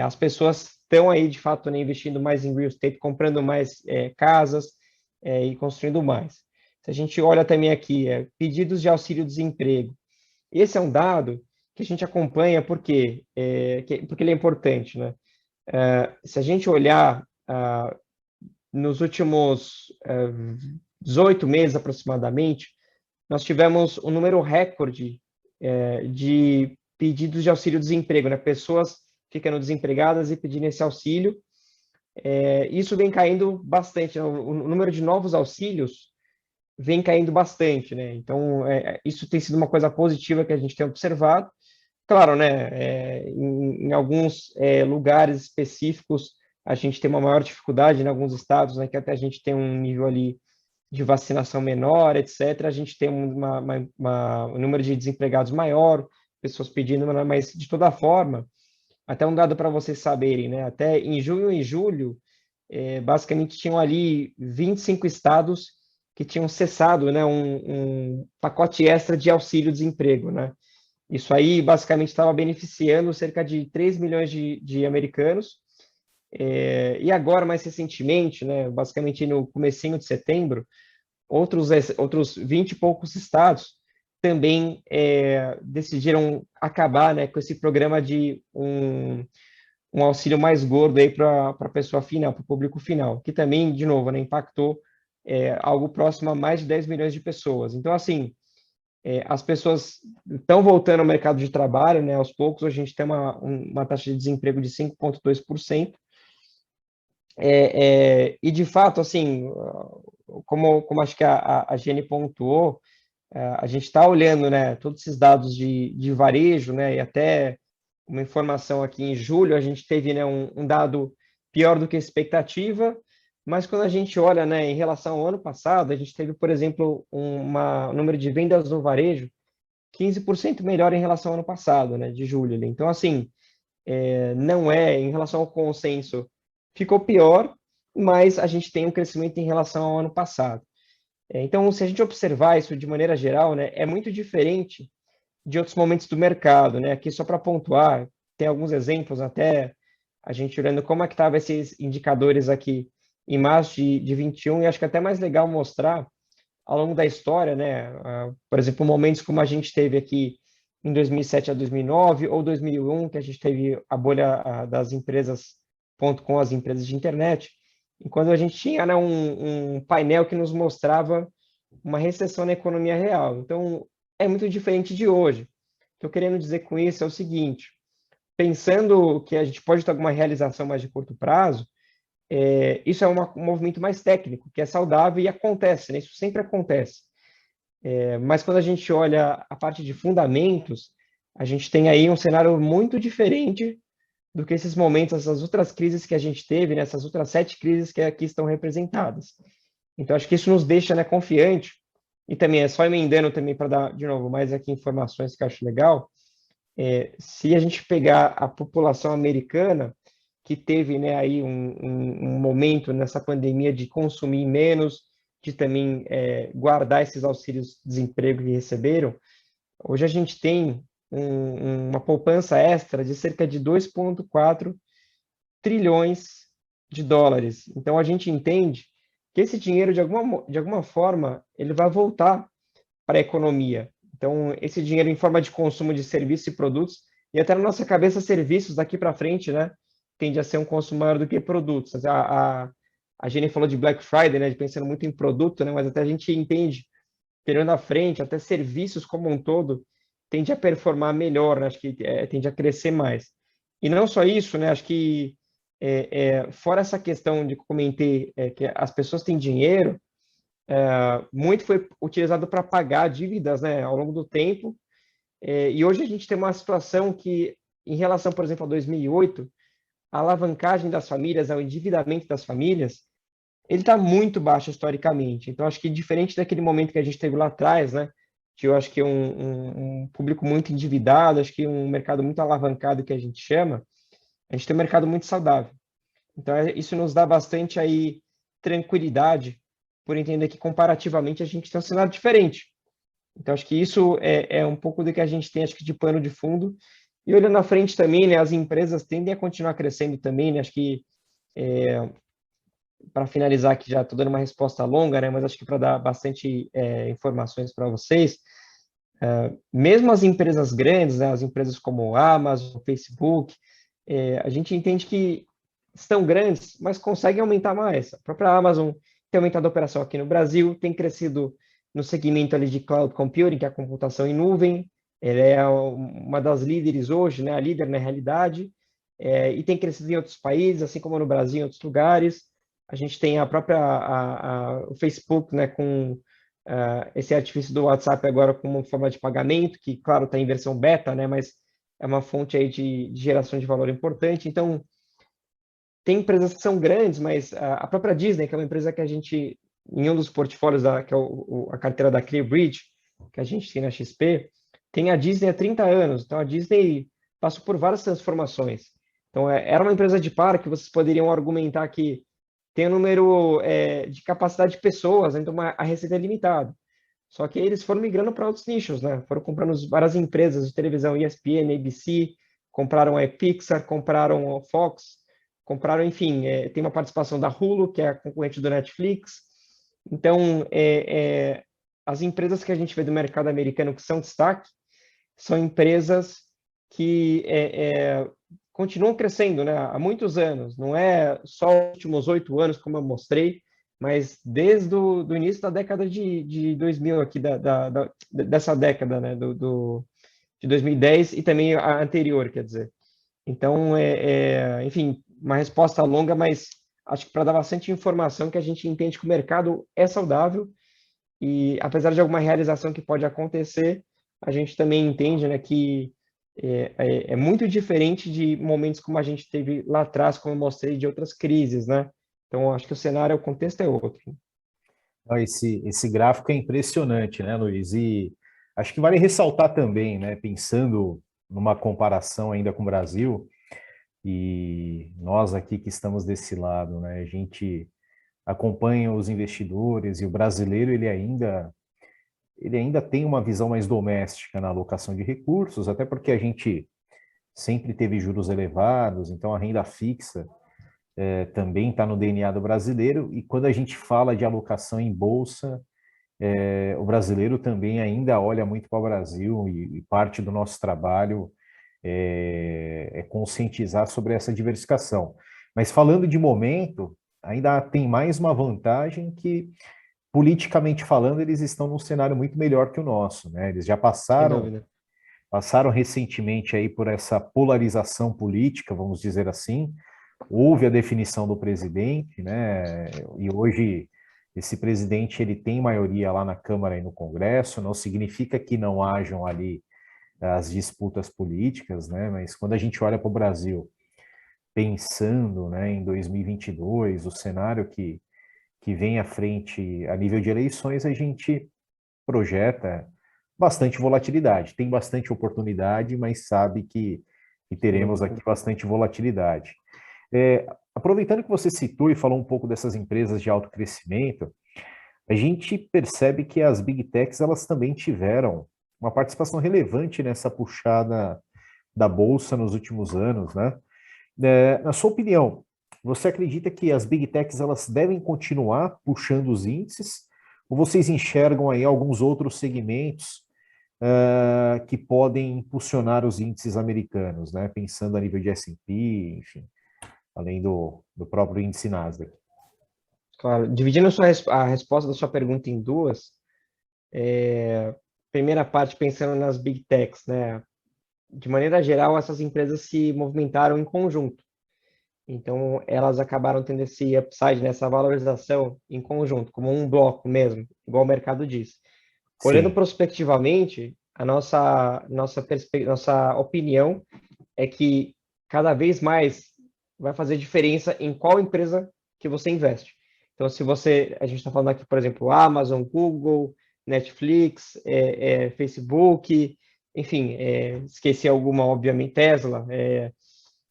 as pessoas estão aí, de fato, né, investindo mais em real estate, comprando mais casas e construindo mais. Se a gente olha também aqui, pedidos de auxílio-desemprego. Esse é um dado que a gente acompanha porque ele é importante, né? Se a gente olhar nos últimos 18 meses aproximadamente, nós tivemos um número recorde de pedidos de auxílio-desemprego, né? Pessoas ficando desempregadas e pedindo esse auxílio. Isso vem caindo bastante, né? O número de novos auxílios vem caindo bastante, né? Então, isso tem sido uma coisa positiva que a gente tem observado. Claro, né? Em alguns lugares específicos, a gente tem uma maior dificuldade, em alguns estados, né? Que até a gente tem um nível ali de vacinação menor, etc. A gente tem um número de desempregados maior, pessoas pedindo, mas de toda forma, até um dado para vocês saberem, né? Até em junho e julho, basicamente tinham ali 25 estados que tinham cessado, né, um pacote extra de auxílio-desemprego, né? Isso aí basicamente estava beneficiando cerca de 3 milhões de americanos. E agora, mais recentemente, né, basicamente no comecinho de setembro, outros 20 e poucos estados também decidiram acabar, né, com esse programa de um auxílio mais gordo aí para a pessoa final, para o público final, que também, de novo, né, impactou algo próximo a mais de 10 milhões de pessoas. Então, assim, As pessoas estão voltando ao mercado de trabalho, né, aos poucos. A gente tem uma taxa de desemprego de 5,2%. E, de fato, assim, como acho que a Jenny pontuou, a gente está olhando, né, todos esses dados de varejo, né, e até uma informação aqui em julho, a gente teve, né, um dado pior do que a expectativa, mas quando a gente olha, né, em relação ao ano passado, a gente teve, por exemplo, um número de vendas no varejo 15% melhor em relação ao ano passado, né, de julho. Então, assim, não em relação ao consenso, ficou pior, mas a gente tem um crescimento em relação ao ano passado. Então, se a gente observar isso de maneira geral, né, é muito diferente de outros momentos do mercado, né? Aqui só para pontuar, tem alguns exemplos, até a gente olhando como é que estavam esses indicadores aqui em março de 21, e acho que é até mais legal mostrar ao longo da história, né? Por exemplo, momentos como a gente teve aqui em 2007 a 2009, ou 2001, que a gente teve a bolha das empresas.com, as empresas de internet, e quando a gente tinha, né, um painel que nos mostrava uma recessão na economia real. Então, é muito diferente de hoje. O que eu estou querendo dizer com isso é o seguinte: pensando que a gente pode ter alguma realização mais de curto prazo, isso é um movimento mais técnico, que é saudável e acontece, né? Isso sempre acontece. Mas quando a gente olha a parte de fundamentos, a gente tem aí um cenário muito diferente do que esses momentos, essas outras crises que a gente teve, né? Essas outras 7 crises que aqui estão representadas. Então, acho que isso nos deixa, né, confiante. E também é só emendando também para dar, de novo, mais aqui informações que eu acho legal. Se a gente pegar a população americana, que teve, né, aí um momento nessa pandemia de consumir menos, de também guardar esses auxílios de desemprego que receberam, hoje a gente tem uma poupança extra de cerca de 2,4 trilhões de dólares. Então, a gente entende que esse dinheiro, de alguma forma, ele vai voltar para a economia. Então, esse dinheiro em forma de consumo de serviços e produtos, e até na nossa cabeça, serviços daqui para frente, né, tende a ser um consumo maior do que produtos. A Jenny falou de Black Friday, né, de pensando muito em produto, né, mas até a gente entende, olhando à frente, até serviços como um todo, tende a performar melhor, né, acho que tende a crescer mais. E não só isso, né, acho que fora essa questão de que comentei, que as pessoas têm dinheiro, muito foi utilizado para pagar dívidas, né, ao longo do tempo, e hoje a gente tem uma situação que, em relação, por exemplo, a 2008, a alavancagem das famílias, o endividamento das famílias, ele está muito baixo historicamente. Então, acho que diferente daquele momento que a gente teve lá atrás, né, que eu acho que é um público muito endividado, acho que um mercado muito alavancado que a gente chama, a gente tem um mercado muito saudável. Então, isso nos dá bastante aí tranquilidade, por entender que comparativamente a gente tem um cenário diferente. Então, acho que isso é um pouco do que a gente tem, acho que de pano de fundo. E olhando à frente também, né, as empresas tendem a continuar crescendo também, né, acho que, para finalizar aqui, já estou dando uma resposta longa, né, mas acho que para dar bastante informações para vocês, mesmo as empresas grandes, né, as empresas como a Amazon, Facebook, a gente entende que estão grandes, mas conseguem aumentar mais. A própria Amazon tem aumentado a operação aqui no Brasil, tem crescido no segmento ali de cloud computing, que é a computação em nuvem. Ela é uma das líderes hoje, né, a líder na realidade, e tem crescido em outros países, assim como no Brasil, em outros lugares. A gente tem a própria o Facebook, né, com esse artifício do WhatsApp agora como forma de pagamento, que, claro, está em versão beta, né, mas é uma fonte aí de geração de valor importante. Então, tem empresas que são grandes, mas a própria Disney, que é uma empresa que a gente, em um dos portfólios, que é a carteira da ClearBridge, que a gente tem na XP, tem a Disney há 30 anos. Então, a Disney passou por várias transformações. Então, era uma empresa de parque, vocês poderiam argumentar que tem um número de capacidade de pessoas, então a receita é limitada. Só que eles foram migrando para outros nichos, né? Foram comprando várias empresas de televisão, ESPN, ABC, compraram a Pixar, compraram a Fox, compraram, enfim, tem uma participação da Hulu, que é a concorrente do Netflix. Então, as empresas que a gente vê do mercado americano que são destaque são empresas que continuam crescendo, né, há muitos anos. Não é só os últimos 8 anos, como eu mostrei, mas desde do início da década de 2000, aqui dessa década, né, de 2010 e também a anterior, quer dizer. Então, enfim, uma resposta longa, mas acho que para dar bastante informação que a gente entende que o mercado é saudável e, apesar de alguma realização que pode acontecer, a gente também entende, né, que é muito diferente de momentos como a gente teve lá atrás, como eu mostrei, de outras crises, né? Então, acho que o cenário, o contexto é outro. Esse gráfico é impressionante, né, Luiz? E acho que vale ressaltar também, né, pensando numa comparação ainda com o Brasil, e nós aqui que estamos desse lado, né, a gente acompanha os investidores e o brasileiro, ele ainda tem uma visão mais doméstica na alocação de recursos, até porque a gente sempre teve juros elevados, então a renda fixa também está no DNA do brasileiro, e quando a gente fala de alocação em bolsa, o brasileiro também ainda olha muito para o Brasil, e parte do nosso trabalho é conscientizar sobre essa diversificação. Mas falando de momento, ainda tem mais uma vantagem que, politicamente falando, eles estão num cenário muito melhor que o nosso, né? Eles já Sem passaram dúvida. recentemente aí por essa polarização política, vamos dizer assim. Houve a definição do presidente, né? E hoje esse presidente ele tem maioria lá na Câmara e no Congresso. Não significa que não hajam ali as disputas políticas, né? Mas quando a gente olha para o Brasil, pensando, né, em 2022, o cenário que vem à frente a nível de eleições, a gente projeta bastante volatilidade. Tem bastante oportunidade, mas sabe que Sem teremos dúvida. aqui bastante volatilidade. Aproveitando que você citou e falou um pouco dessas empresas de alto crescimento, a gente percebe que as Big Techs elas também tiveram uma participação relevante nessa puxada da Bolsa nos últimos anos, né? Na sua opinião, você acredita que as Big Techs elas devem continuar puxando os índices? Ou vocês enxergam aí alguns outros segmentos que podem impulsionar os índices americanos, né? Pensando a nível de S&P, enfim, além do próprio índice Nasdaq. Claro. Dividindo a resposta da sua pergunta em duas, primeira parte pensando nas Big Techs, né? De maneira geral, essas empresas se movimentaram em conjunto. Então, elas acabaram tendo esse upside, nessa valorização em conjunto, como um bloco mesmo, igual o mercado diz. Olhando Sim, prospectivamente, a nossa opinião é que cada vez mais vai fazer diferença em qual empresa que você investe. Então, se a gente está falando aqui, por exemplo, Amazon, Google, Netflix, Facebook, enfim, esqueci alguma, obviamente, Tesla.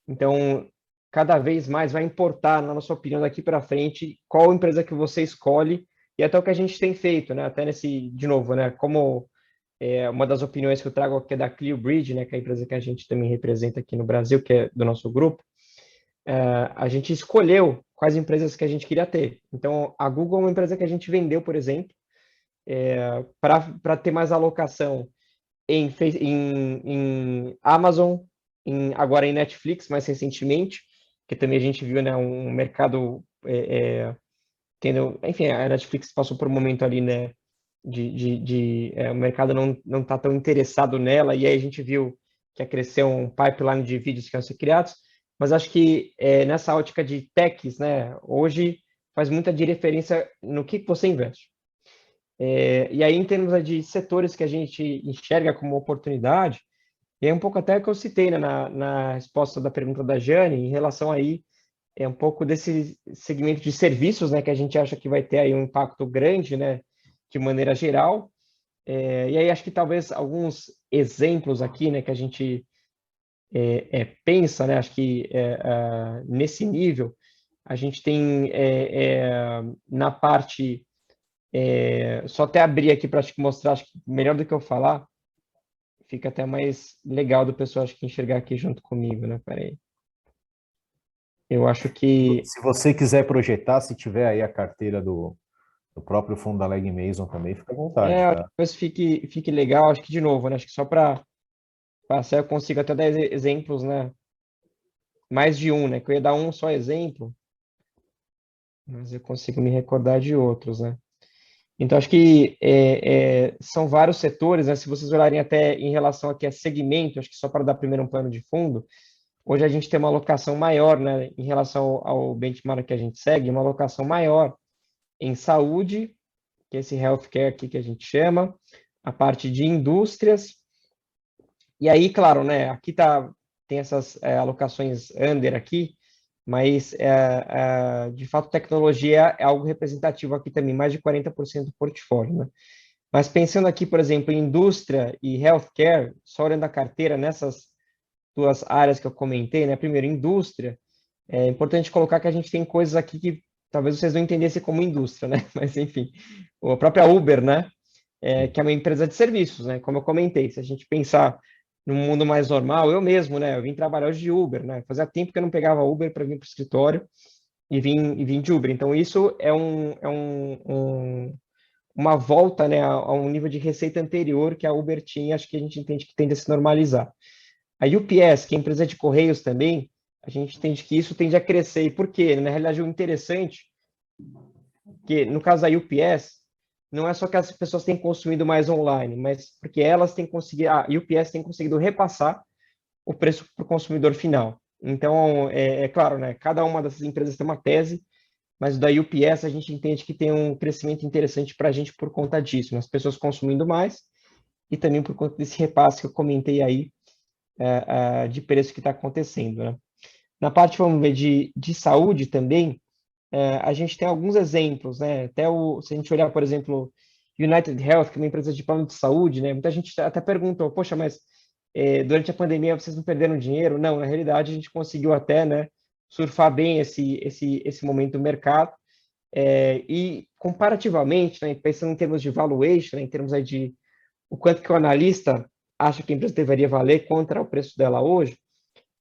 Então, cada vez mais vai importar, na nossa opinião, daqui para frente, qual empresa que você escolhe e até o que a gente tem feito, né? Até de novo, né? Como uma das opiniões que eu trago aqui é da ClearBridge, né? Que é a empresa que a gente também representa aqui no Brasil, que é do nosso grupo. A gente escolheu quais empresas que a gente queria ter. Então, a Google é uma empresa que a gente vendeu, por exemplo, para ter mais alocação em Amazon, agora em Netflix, mais recentemente, que também a gente viu, né, um mercado tendo, enfim, a Netflix passou por um momento ali, né, o mercado não está tão interessado nela, e aí a gente viu que ia crescer um pipeline de vídeos que iam ser criados, mas acho que nessa ótica de techs, né, hoje faz muita diferença no que você investe. E aí, em termos de setores que a gente enxerga como oportunidade, e é um pouco até que eu citei, né, na resposta da pergunta da Jane, em relação aí, um pouco desse segmento de serviços, né, que a gente acha que vai ter aí um impacto grande, né, de maneira geral. E aí acho que talvez alguns exemplos aqui, né, que a gente pensa, né, acho que nesse nível, a gente tem na parte, só até abrir aqui para mostrar, acho que melhor do que eu falar, fica até mais legal do pessoal, acho que enxergar aqui junto comigo, né, peraí. Eu acho que se você quiser projetar, se tiver aí a carteira do próprio fundo da Leg Mason também, fica à vontade, tá? talvez fique legal, acho que de novo, né, acho que só para passar eu consigo até dar exemplos, né, mais de um, né, que eu ia dar um só exemplo, mas eu consigo me recordar de outros, né? Então, acho que são vários setores, né? Se vocês olharem até em relação aqui a segmento, acho que só para dar primeiro um plano de fundo, hoje a gente tem uma alocação maior, né, em relação ao benchmark que a gente segue, uma alocação maior em saúde, que é esse healthcare aqui que a gente chama, a parte de indústrias, e aí, claro, né, aqui tem essas alocações under aqui, mas, de fato, tecnologia é algo representativo aqui também, mais de 40% do portfólio, né? Mas pensando aqui, por exemplo, em indústria e healthcare, só olhando a carteira nessas duas áreas que eu comentei, né? Primeiro, indústria, é importante colocar que a gente tem coisas aqui que talvez vocês não entendessem como indústria, né? Mas, enfim, a própria Uber, né? Que é uma empresa de serviços, né? Como eu comentei, se a gente pensar num mundo mais normal, eu mesmo, né? Eu vim trabalhar hoje de Uber, né? Fazia tempo que eu não pegava Uber para vir para o escritório e vim de Uber. Então, isso é uma volta, né, a um nível de receita anterior que a Uber tinha, acho que a gente entende que tende a se normalizar. A UPS, que é empresa de correios também, a gente entende que isso tende a crescer. E por quê? Na realidade, o interessante, que no caso da UPS, não é só que as pessoas têm consumido mais online, mas porque elas têm conseguido, a UPS tem conseguido repassar o preço para o consumidor final. Então, claro, né, cada uma dessas empresas tem uma tese, mas o da UPS a gente entende que tem um crescimento interessante para a gente por conta disso, né? As pessoas consumindo mais e também por conta desse repasse que eu comentei aí, de preço que está acontecendo, né? Na parte, vamos ver, de saúde também, a gente tem alguns exemplos, né? Se a gente olhar, por exemplo, United Health, que é uma empresa de plano de saúde, né? Muita gente até perguntou, poxa, mas durante a pandemia vocês não perderam dinheiro? Não, na realidade a gente conseguiu até, né, surfar bem esse momento do mercado. E comparativamente, né, pensando em termos de valuation, né, em termos aí de o quanto que o analista acha que a empresa deveria valer contra o preço dela hoje,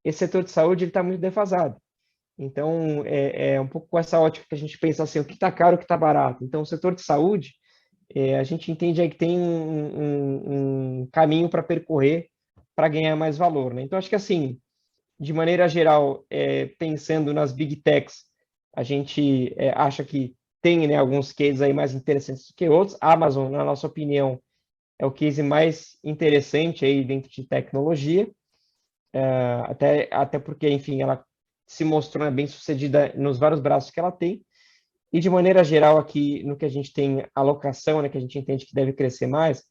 esse setor de saúde está muito defasado. Então, é um pouco com essa ótica que a gente pensa assim, o que está caro, o que está barato. Então, o setor de saúde, a gente entende aí que tem um caminho para percorrer para ganhar mais valor, né? Então, acho que assim, de maneira geral, pensando nas big techs, a gente acha que tem, né, alguns cases aí mais interessantes do que outros. A Amazon, na nossa opinião, é o case mais interessante aí dentro de tecnologia, até porque, enfim, ela se mostrou, né, bem sucedida nos vários braços que ela tem. E de maneira geral, aqui no que a gente tem alocação, né, que a gente entende que deve crescer mais,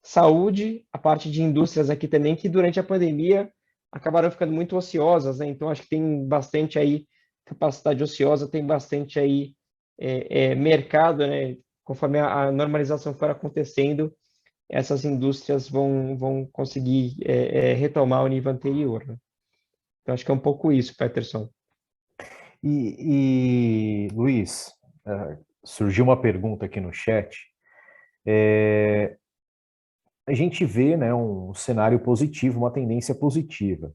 saúde, a parte de indústrias aqui também, que durante a pandemia acabaram ficando muito ociosas, né? Então, acho que tem bastante aí capacidade ociosa, tem bastante aí mercado, né? Conforme a normalização for acontecendo, essas indústrias vão conseguir retomar o nível anterior, né? Então, acho que é um pouco isso, Peterson. Luiz, surgiu uma pergunta aqui no chat. A gente vê, né, um cenário positivo, uma tendência positiva.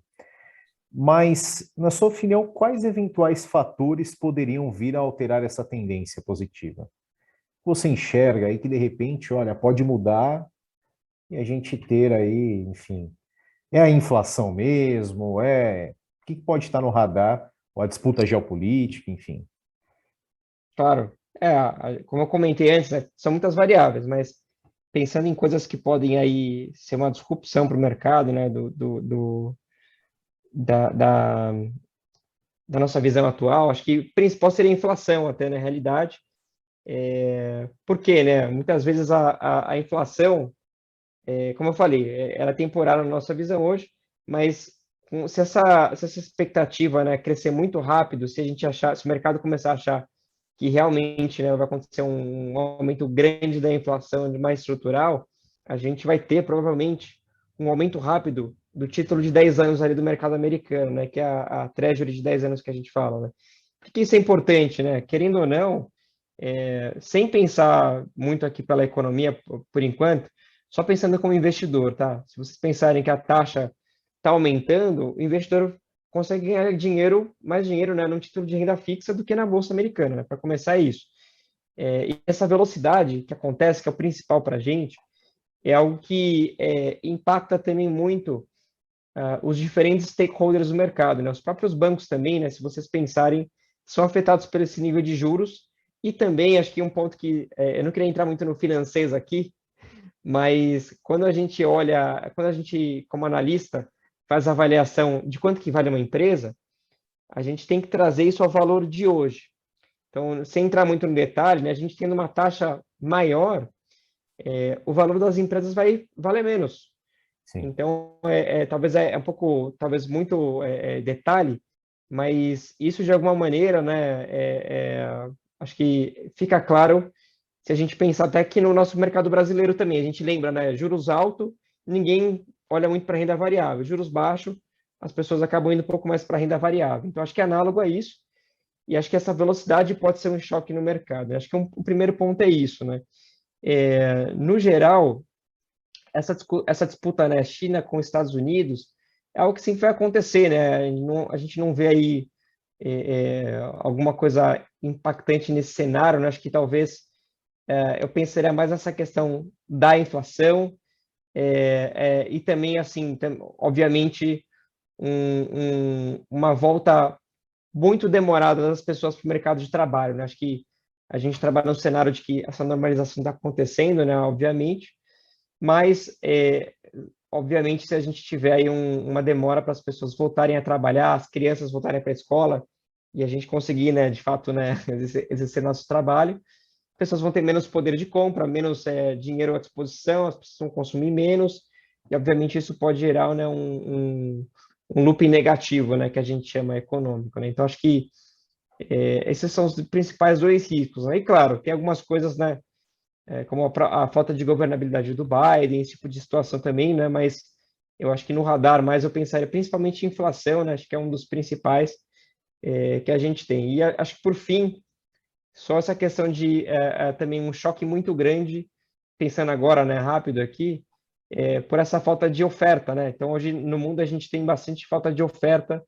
Mas, na sua opinião, quais eventuais fatores poderiam vir a alterar essa tendência positiva? Você enxerga aí que, de repente, olha, pode mudar e a gente ter aí, enfim, é a inflação mesmo? O que pode estar no radar? Ou a disputa geopolítica, enfim. Claro, como eu comentei antes, né, são muitas variáveis, mas pensando em coisas que podem aí ser uma disrupção para o mercado, né, da, da, da nossa visão atual, acho que o principal seria a inflação até na realidade. Por quê, né? Muitas vezes a inflação, como eu falei, ela é temporária na nossa visão hoje, mas se essa expectativa, né, crescer muito rápido, se o mercado começar a achar que realmente, né, vai acontecer um aumento grande da inflação mais estrutural, a gente vai ter provavelmente um aumento rápido do título de 10 anos ali do mercado americano, né, que é a Treasury de 10 anos que a gente fala, né? Por que isso é importante, né? Querendo ou não, sem pensar muito aqui pela economia por enquanto, só pensando como investidor, tá? Se vocês pensarem que a taxa está aumentando, o investidor consegue ganhar dinheiro, mais dinheiro, né, num título de renda fixa do que na bolsa americana, né, para começar isso. E essa velocidade que acontece, que é o principal para a gente, é algo que impacta também muito os diferentes stakeholders do mercado, né? Os próprios bancos também, né, se vocês pensarem, são afetados por esse nível de juros E também, acho que um ponto que eu não queria entrar muito no financeiro aqui, mas quando a gente olha, quando a gente, como analista, faz a avaliação de quanto que vale uma empresa, a gente tem que trazer isso ao valor de hoje. Então, sem entrar muito no detalhe, né, a gente tendo uma taxa maior, o valor das empresas vai valer menos. Sim. Então, talvez um pouco, talvez muito detalhe, mas isso de alguma maneira, né, acho que fica claro se a gente pensar até que no nosso mercado brasileiro também, a gente lembra, né, juros altos, ninguém olha muito para renda variável, juros baixos, as pessoas acabam indo um pouco mais para renda variável. Então, acho que é análogo a isso, e acho que essa velocidade pode ser um choque no mercado. Acho que o primeiro ponto é isso, né? No geral, essa disputa, né, China com Estados Unidos, é algo que sempre vai acontecer, né? A gente não vê aí alguma coisa impactante nesse cenário, né? Acho que talvez eu pensaria mais nessa questão da inflação e também, assim, obviamente, uma volta muito demorada das pessoas para o mercado de trabalho, né? Acho que a gente trabalha no cenário de que essa normalização está acontecendo, né? Obviamente, mas obviamente, se a gente tiver aí uma demora para as pessoas voltarem a trabalhar, as crianças voltarem para a escola e a gente conseguir, né, de fato, né, exercer nosso trabalho, as pessoas vão ter menos poder de compra, menos dinheiro à disposição, as pessoas vão consumir menos e, obviamente, isso pode gerar, né, um looping negativo, né, que a gente chama econômico, né? Então, acho que esses são os principais dois riscos, né? E, claro, tem algumas coisas, né, como a falta de governabilidade do Biden, esse tipo de situação também, né? Mas eu acho que no radar mais eu pensaria principalmente em inflação, né? Acho que é um dos principais que a gente tem. E acho que por fim, só essa questão de também um choque muito grande, pensando agora, né, rápido aqui, por essa falta de oferta, né? Então hoje no mundo a gente tem bastante falta de oferta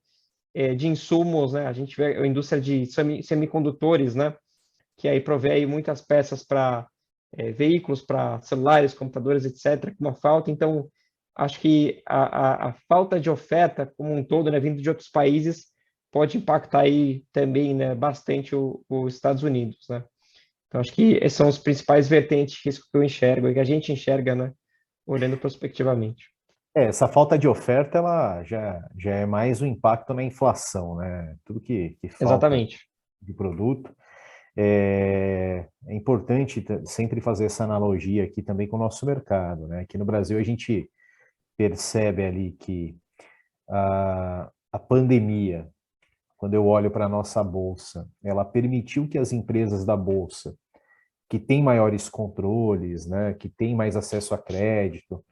de insumos, né? A gente vê a indústria de semicondutores, né? Que aí provê aí muitas peças para veículos, para celulares, computadores, etc., com uma falta. Então, acho que a falta de oferta como um todo, né, vindo de outros países, pode impactar aí também, né, bastante os Estados Unidos, né? Então, acho que esses são os principais vertentes de risco que eu enxergo e que a gente enxerga, né, olhando prospectivamente. Essa falta de oferta, ela já é mais um impacto na inflação, né? Tudo que falta Exatamente. de produto. É importante sempre fazer essa analogia aqui também com o nosso mercado, né? Aqui no Brasil a gente percebe ali que a pandemia, quando eu olho para a nossa bolsa, ela permitiu que as empresas da bolsa, que têm maiores controles, né, que têm mais acesso a crédito,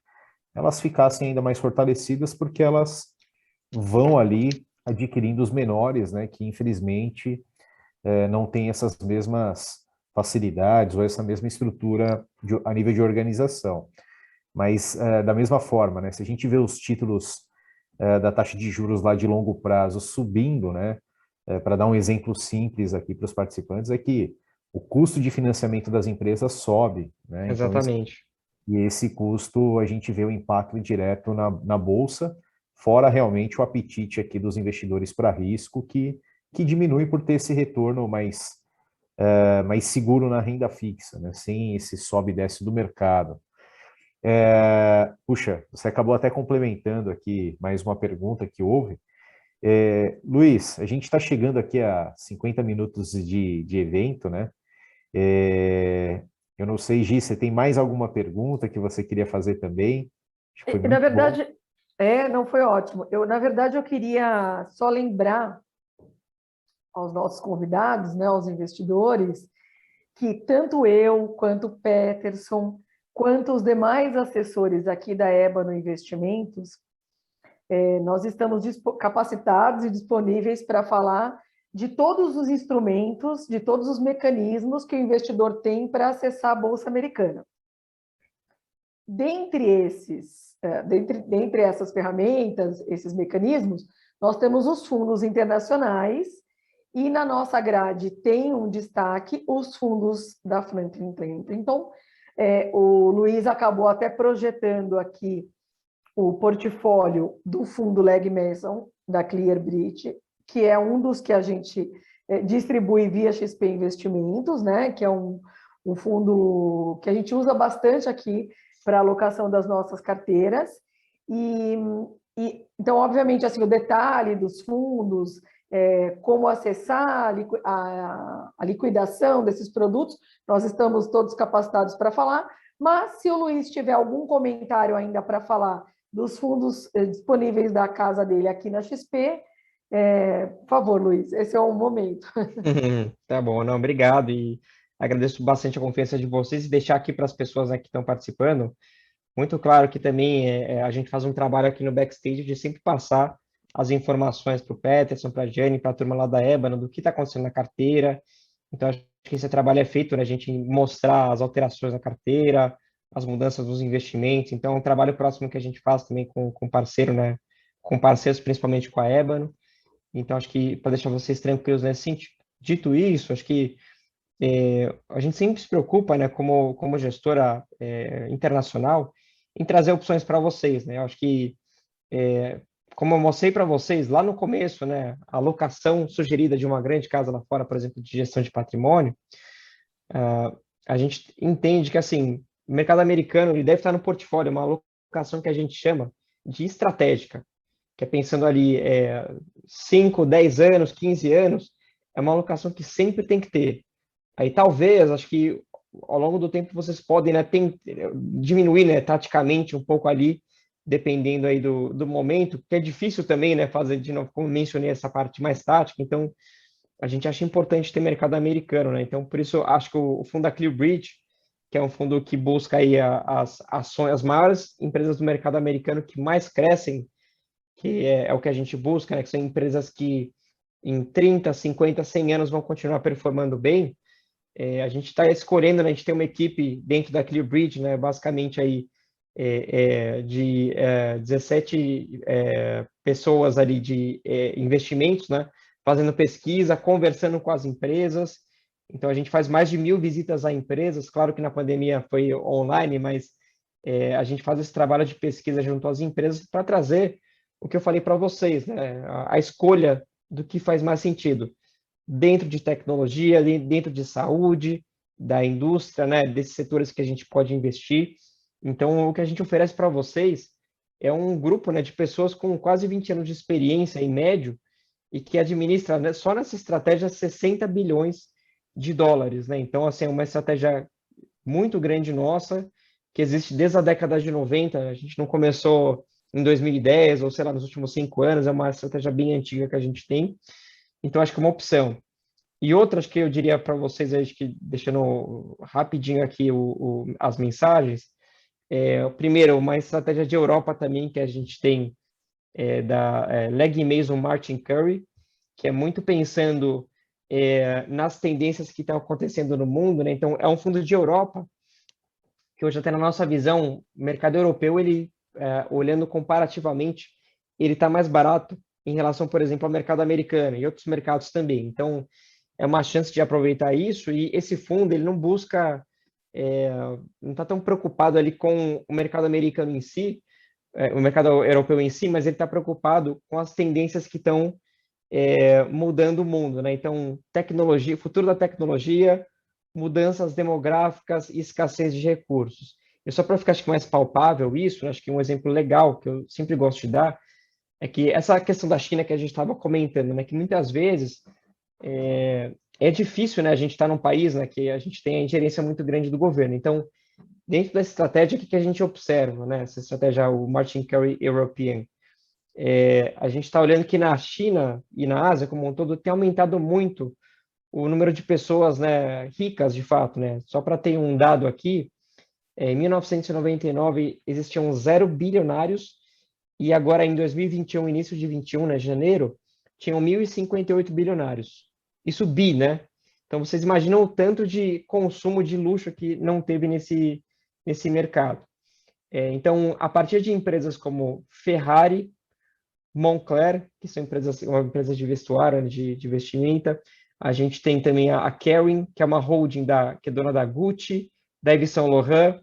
elas ficassem ainda mais fortalecidas porque elas vão ali adquirindo os menores, né, que infelizmente não têm essas mesmas facilidades ou essa mesma estrutura a nível de organização. Mas, da mesma forma, né, se a gente vê os títulos da taxa de juros lá de longo prazo subindo, né, para dar um exemplo simples aqui para os participantes, é que o custo de financiamento das empresas sobe, né? Então, Exatamente. esse custo a gente vê o impacto direto na bolsa, fora realmente o apetite aqui dos investidores para risco, que diminui por ter esse retorno mais seguro na renda fixa, né? Sem esse sobe e desce do mercado. Puxa, você acabou até complementando aqui mais uma pergunta que houve. Luiz, a gente está chegando aqui a 50 minutos de evento, né? Eu não sei, Gi, você tem mais alguma pergunta que você queria fazer também? Acho que foi Na muito bom. verdade, não foi ótimo. Na verdade, eu queria só lembrar aos nossos convidados, né, aos investidores, que tanto eu, quanto o Peterson, quanto os demais assessores aqui da Ébano Investimentos, nós estamos capacitados e disponíveis para falar de todos os instrumentos, de todos os mecanismos que o investidor tem para acessar a Bolsa Americana. Dentre essas ferramentas, esses mecanismos, nós temos os fundos internacionais e na nossa grade tem um destaque os fundos da Franklin Templeton. Então, o Luiz acabou até projetando aqui o portfólio do fundo Legg Mason, da Clearbridge, que é um dos que a gente distribui via XP Investimentos, né, que é um fundo que a gente usa bastante aqui para alocação das nossas carteiras. Então, obviamente, assim, o detalhe dos fundos, como acessar a liquidação desses produtos, nós estamos todos capacitados para falar, mas se o Luiz tiver algum comentário ainda para falar dos fundos disponíveis da casa dele aqui na XP, por favor, Luiz, esse é o momento. Tá bom, não, obrigado, e agradeço bastante a confiança de vocês e deixar aqui para as pessoas, né, que estão participando, muito claro que também a gente faz um trabalho aqui no backstage de sempre passar as informações para o Peterson, para a Jane, para a turma lá da Ébano, do que está acontecendo na carteira. Então, acho que esse trabalho é feito, né, a gente mostrar as alterações na carteira, as mudanças dos investimentos. Então, é um trabalho próximo que a gente faz também com parceiro, né, com parceiros, principalmente com a Ébano. Então, acho que para deixar vocês tranquilos nesse sentido. Dito isso, acho que a gente sempre se preocupa, né, como gestora internacional, em trazer opções para vocês, né? Eu acho que, como eu mostrei para vocês lá no começo, né, a alocação sugerida de uma grande casa lá fora, por exemplo, de gestão de patrimônio, a gente entende que, assim, o mercado americano ele deve estar no portfólio, uma alocação que a gente chama de estratégica, que é pensando ali 5, 10 anos, 15 anos, é uma alocação que sempre tem que ter. Aí talvez, acho que ao longo do tempo vocês podem, né, diminuir, né, taticamente um pouco ali, dependendo aí do momento, que é difícil também, né, fazer, de novo, como mencionei, essa parte mais tática, então a gente acha importante ter mercado americano, né, então por isso acho que o fundo da ClearBridge, que é um fundo que busca aí as ações, as maiores empresas do mercado americano que mais crescem, que é o que a gente busca, né, que são empresas que em 30, 50, 100 anos vão continuar performando bem. A gente está escolhendo, né, a gente tem uma equipe dentro da ClearBridge, né, basicamente aí de 17 pessoas ali de investimentos, né, fazendo pesquisa, conversando com as empresas. Então, a gente faz mais de 1.000 visitas a empresas. Claro que na pandemia foi online, mas a gente faz esse trabalho de pesquisa junto às empresas para trazer o que eu falei para vocês, né, a escolha do que faz mais sentido dentro de tecnologia, dentro de saúde, da indústria, né, desses setores que a gente pode investir. Então, o que a gente oferece para vocês é um grupo, né, de pessoas com quase 20 anos de experiência, em médio, e que administra, né, só nessa estratégia 60 bilhões de dólares, né? Então, assim, é uma estratégia muito grande nossa, que existe desde a década de 90, a gente não começou em 2010, ou sei lá, nos últimos 5 anos, é uma estratégia bem antiga que a gente tem. Então, acho que é uma opção. E outras que eu diria para vocês, acho que deixando rapidinho aqui as mensagens, primeiro, uma estratégia de Europa também que a gente tem da Legg Mason Martin Currie, que é muito pensando nas tendências que estão acontecendo no mundo, né? Então, é um fundo de Europa, que hoje até na nossa visão, o mercado europeu, ele, olhando comparativamente, ele está mais barato em relação, por exemplo, ao mercado americano e outros mercados também. Então, é uma chance de aproveitar isso, e esse fundo ele não busca, não está tão preocupado ali com o mercado americano em si, o mercado europeu em si, mas ele está preocupado com as tendências que estão mudando o mundo, né? Então, tecnologia, futuro da tecnologia, mudanças demográficas e escassez de recursos. E só para ficar acho que mais palpável isso, acho que um exemplo legal que eu sempre gosto de dar é que essa questão da China que a gente estava comentando, né, que muitas vezes é difícil, né, a gente estar num país, né, que a gente tem a ingerência muito grande do governo. Então, dentro dessa estratégia, o que a gente observa, né, essa estratégia, o Martin Currie European, a gente está olhando que na China e na Ásia como um todo tem aumentado muito o número de pessoas, né, ricas, de fato, né. Só para ter um dado aqui, em 1999 existiam 0 bilionários e agora em 2021, início de 21, né, janeiro, tinham 1.058 bilionários. Isso bi, né? Então vocês imaginam o tanto de consumo de luxo que não teve nesse mercado. Então, a partir de empresas como Ferrari, Moncler, que são uma empresa de vestuário, de vestimenta, a gente tem também a Kering, que é uma holding que é dona da Gucci, da Yves Saint Laurent,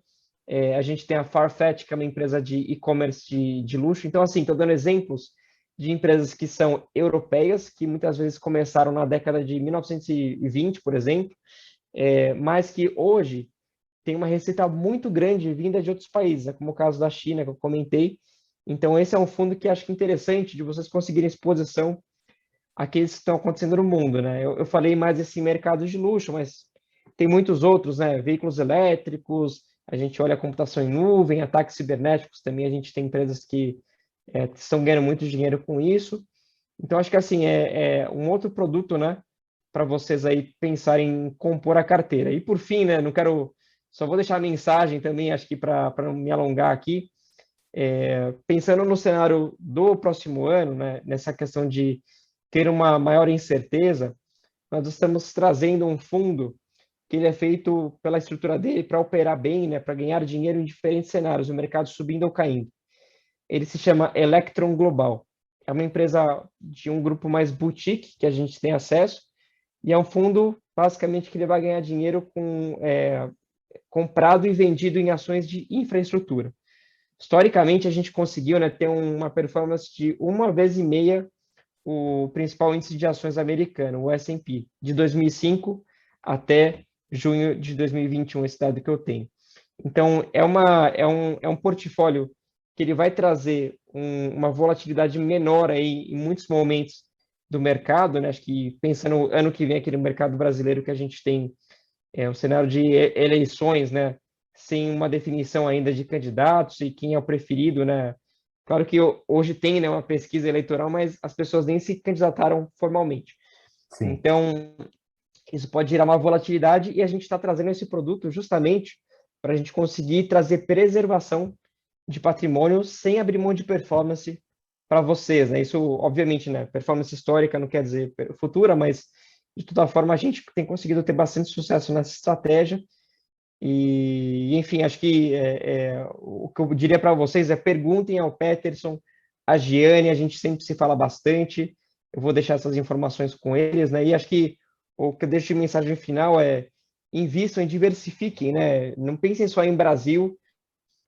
a gente tem a Farfetch, que é uma empresa de e-commerce de luxo. Então, assim, estou dando exemplos de empresas que são europeias, que muitas vezes começaram na década de 1920, por exemplo, mas que hoje tem uma receita muito grande vinda de outros países, né, como o caso da China, que eu comentei. Então, esse é um fundo que acho que é interessante de vocês conseguirem exposição àqueles que estão acontecendo no mundo, né? Eu falei mais desse mercado de luxo, mas tem muitos outros, né? Veículos elétricos, a gente olha a computação em nuvem, ataques cibernéticos também, a gente tem empresas que estão ganhando muito dinheiro com isso. Então, acho que assim, é um outro produto, né? Para vocês aí pensarem em compor a carteira. E por fim, né? Não quero. Só vou deixar a mensagem também, acho que para não me alongar aqui. Pensando no cenário do próximo ano, né? Nessa questão de ter uma maior incerteza, nós estamos trazendo um fundo que ele é feito pela estrutura dele para operar bem, né? Para ganhar dinheiro em diferentes cenários, o mercado subindo ou caindo. Ele se chama Electron Global. É uma empresa de um grupo mais boutique que a gente tem acesso, e é um fundo, basicamente, que ele vai ganhar dinheiro comprado e vendido em ações de infraestrutura. Historicamente, a gente conseguiu, né, ter uma performance de 1,5 vezes o principal índice de ações americano, o S&P, de 2005 até junho de 2021, esse dado que eu tenho. Então, é um portfólio que ele vai trazer uma volatilidade menor aí em muitos momentos do mercado, né? Acho que pensando ano que vem aqui no mercado brasileiro que a gente tem um cenário de eleições, né? Sem uma definição ainda de candidatos e quem é o preferido, né? Claro que hoje tem, né, uma pesquisa eleitoral, mas as pessoas nem se candidataram formalmente. Sim. Então, isso pode gerar uma volatilidade e a gente está trazendo esse produto justamente para a gente conseguir trazer preservação de patrimônio sem abrir mão de performance para vocês, né? Isso, obviamente, né? Performance histórica não quer dizer futura, mas de toda forma a gente tem conseguido ter bastante sucesso nessa estratégia. E, enfim, acho que o que eu diria para vocês é perguntem ao Peterson, a Giane, a gente sempre se fala bastante. Eu vou deixar essas informações com eles, né? E acho que o que eu deixo de mensagem final é invistam e diversifiquem, né? Não pensem só em Brasil,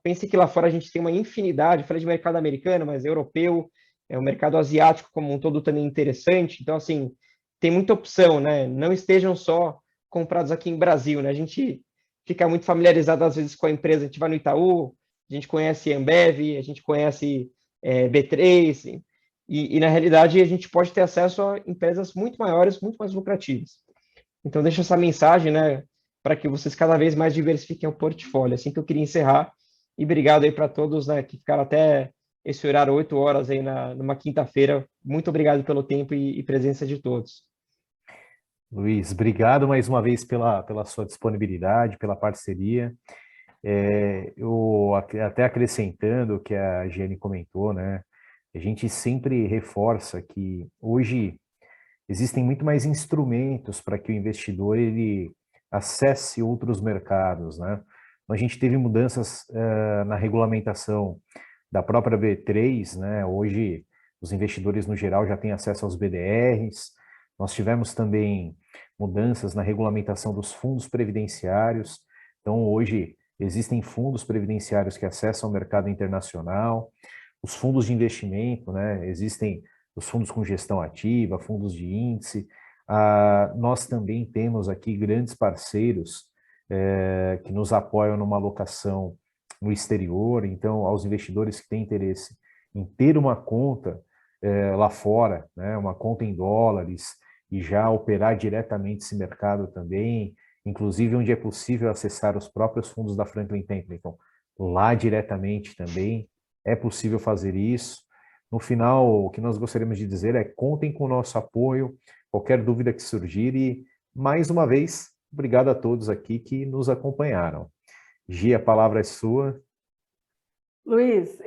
pense que lá fora a gente tem uma infinidade, falei de mercado americano, mas europeu, o mercado asiático como um todo também interessante. Então, assim, tem muita opção, né? Não estejam só comprados aqui em Brasil, né? A gente fica muito familiarizado às vezes com a empresa, a gente vai no Itaú, a gente conhece Ambev, a gente conhece B3, e na realidade a gente pode ter acesso a empresas muito maiores, muito mais lucrativas. Então, deixa essa mensagem, né, para que vocês cada vez mais diversifiquem o portfólio. Assim que eu queria encerrar. E obrigado aí para todos, né, que ficaram até esse horário, 8 horas aí numa quinta-feira. Muito obrigado pelo tempo e presença de todos. Luiz, obrigado mais uma vez pela sua disponibilidade, pela parceria. Eu até acrescentando o que a Giane comentou, né? A gente sempre reforça que hoje existem muito mais instrumentos para que o investidor ele acesse outros mercados, né? A gente teve mudanças na regulamentação da própria B3, né? Hoje os investidores no geral já têm acesso aos BDRs. Nós tivemos também mudanças na regulamentação dos fundos previdenciários. Então hoje existem fundos previdenciários que acessam o mercado internacional. Os fundos de investimento, né? Existem os fundos com gestão ativa, fundos de índice. Nós também temos aqui grandes parceiros que nos apoiam numa alocação no exterior. Então, aos investidores que têm interesse em ter uma conta lá fora, né, uma conta em dólares, e já operar diretamente esse mercado também, inclusive onde é possível acessar os próprios fundos da Franklin Templeton, lá diretamente também, é possível fazer isso. No final, o que nós gostaríamos de dizer é contem com o nosso apoio, qualquer dúvida que surgir, e mais uma vez, obrigado a todos aqui que nos acompanharam. Gia, a palavra é sua. Luiz,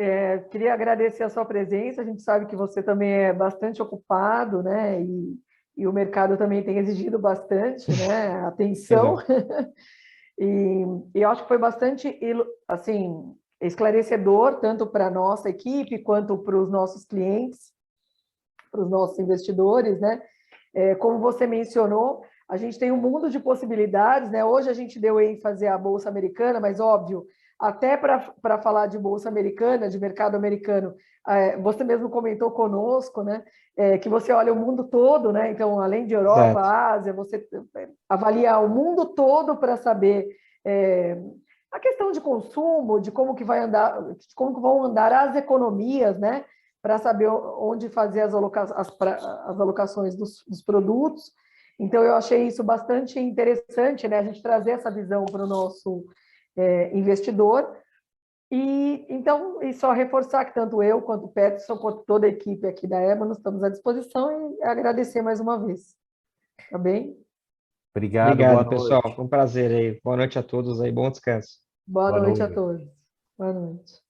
queria agradecer a sua presença. A gente sabe que você também é bastante ocupado, né? E o mercado também tem exigido bastante, né? Atenção. E eu acho que foi bastante, assim, esclarecedor, tanto para a nossa equipe, quanto para os nossos clientes, para os nossos investidores, né? Como você mencionou, a gente tem um mundo de possibilidades, né? Hoje a gente deu ênfase à Bolsa Americana, mas, óbvio, até para falar de Bolsa Americana, de mercado americano, você mesmo comentou conosco, né, que você olha o mundo todo, né, então, além de Europa, Exato. Ásia, você avalia o mundo todo para saber a questão de consumo, de como que vai andar, de como que vão andar as economias, né, para saber onde fazer as alocações dos produtos. Então, eu achei isso bastante interessante, né, a gente trazer essa visão para o nosso investidor. E então, e só reforçar que tanto eu quanto o Peterson, quanto toda a equipe aqui da Ébano, estamos à disposição e agradecer mais uma vez. Tá bem? Obrigado, boa Obrigado, pessoal. noite. Foi um prazer aí. Boa noite a todos aí. Bom descanso. Boa Boa noite a noite. todos. Boa noite.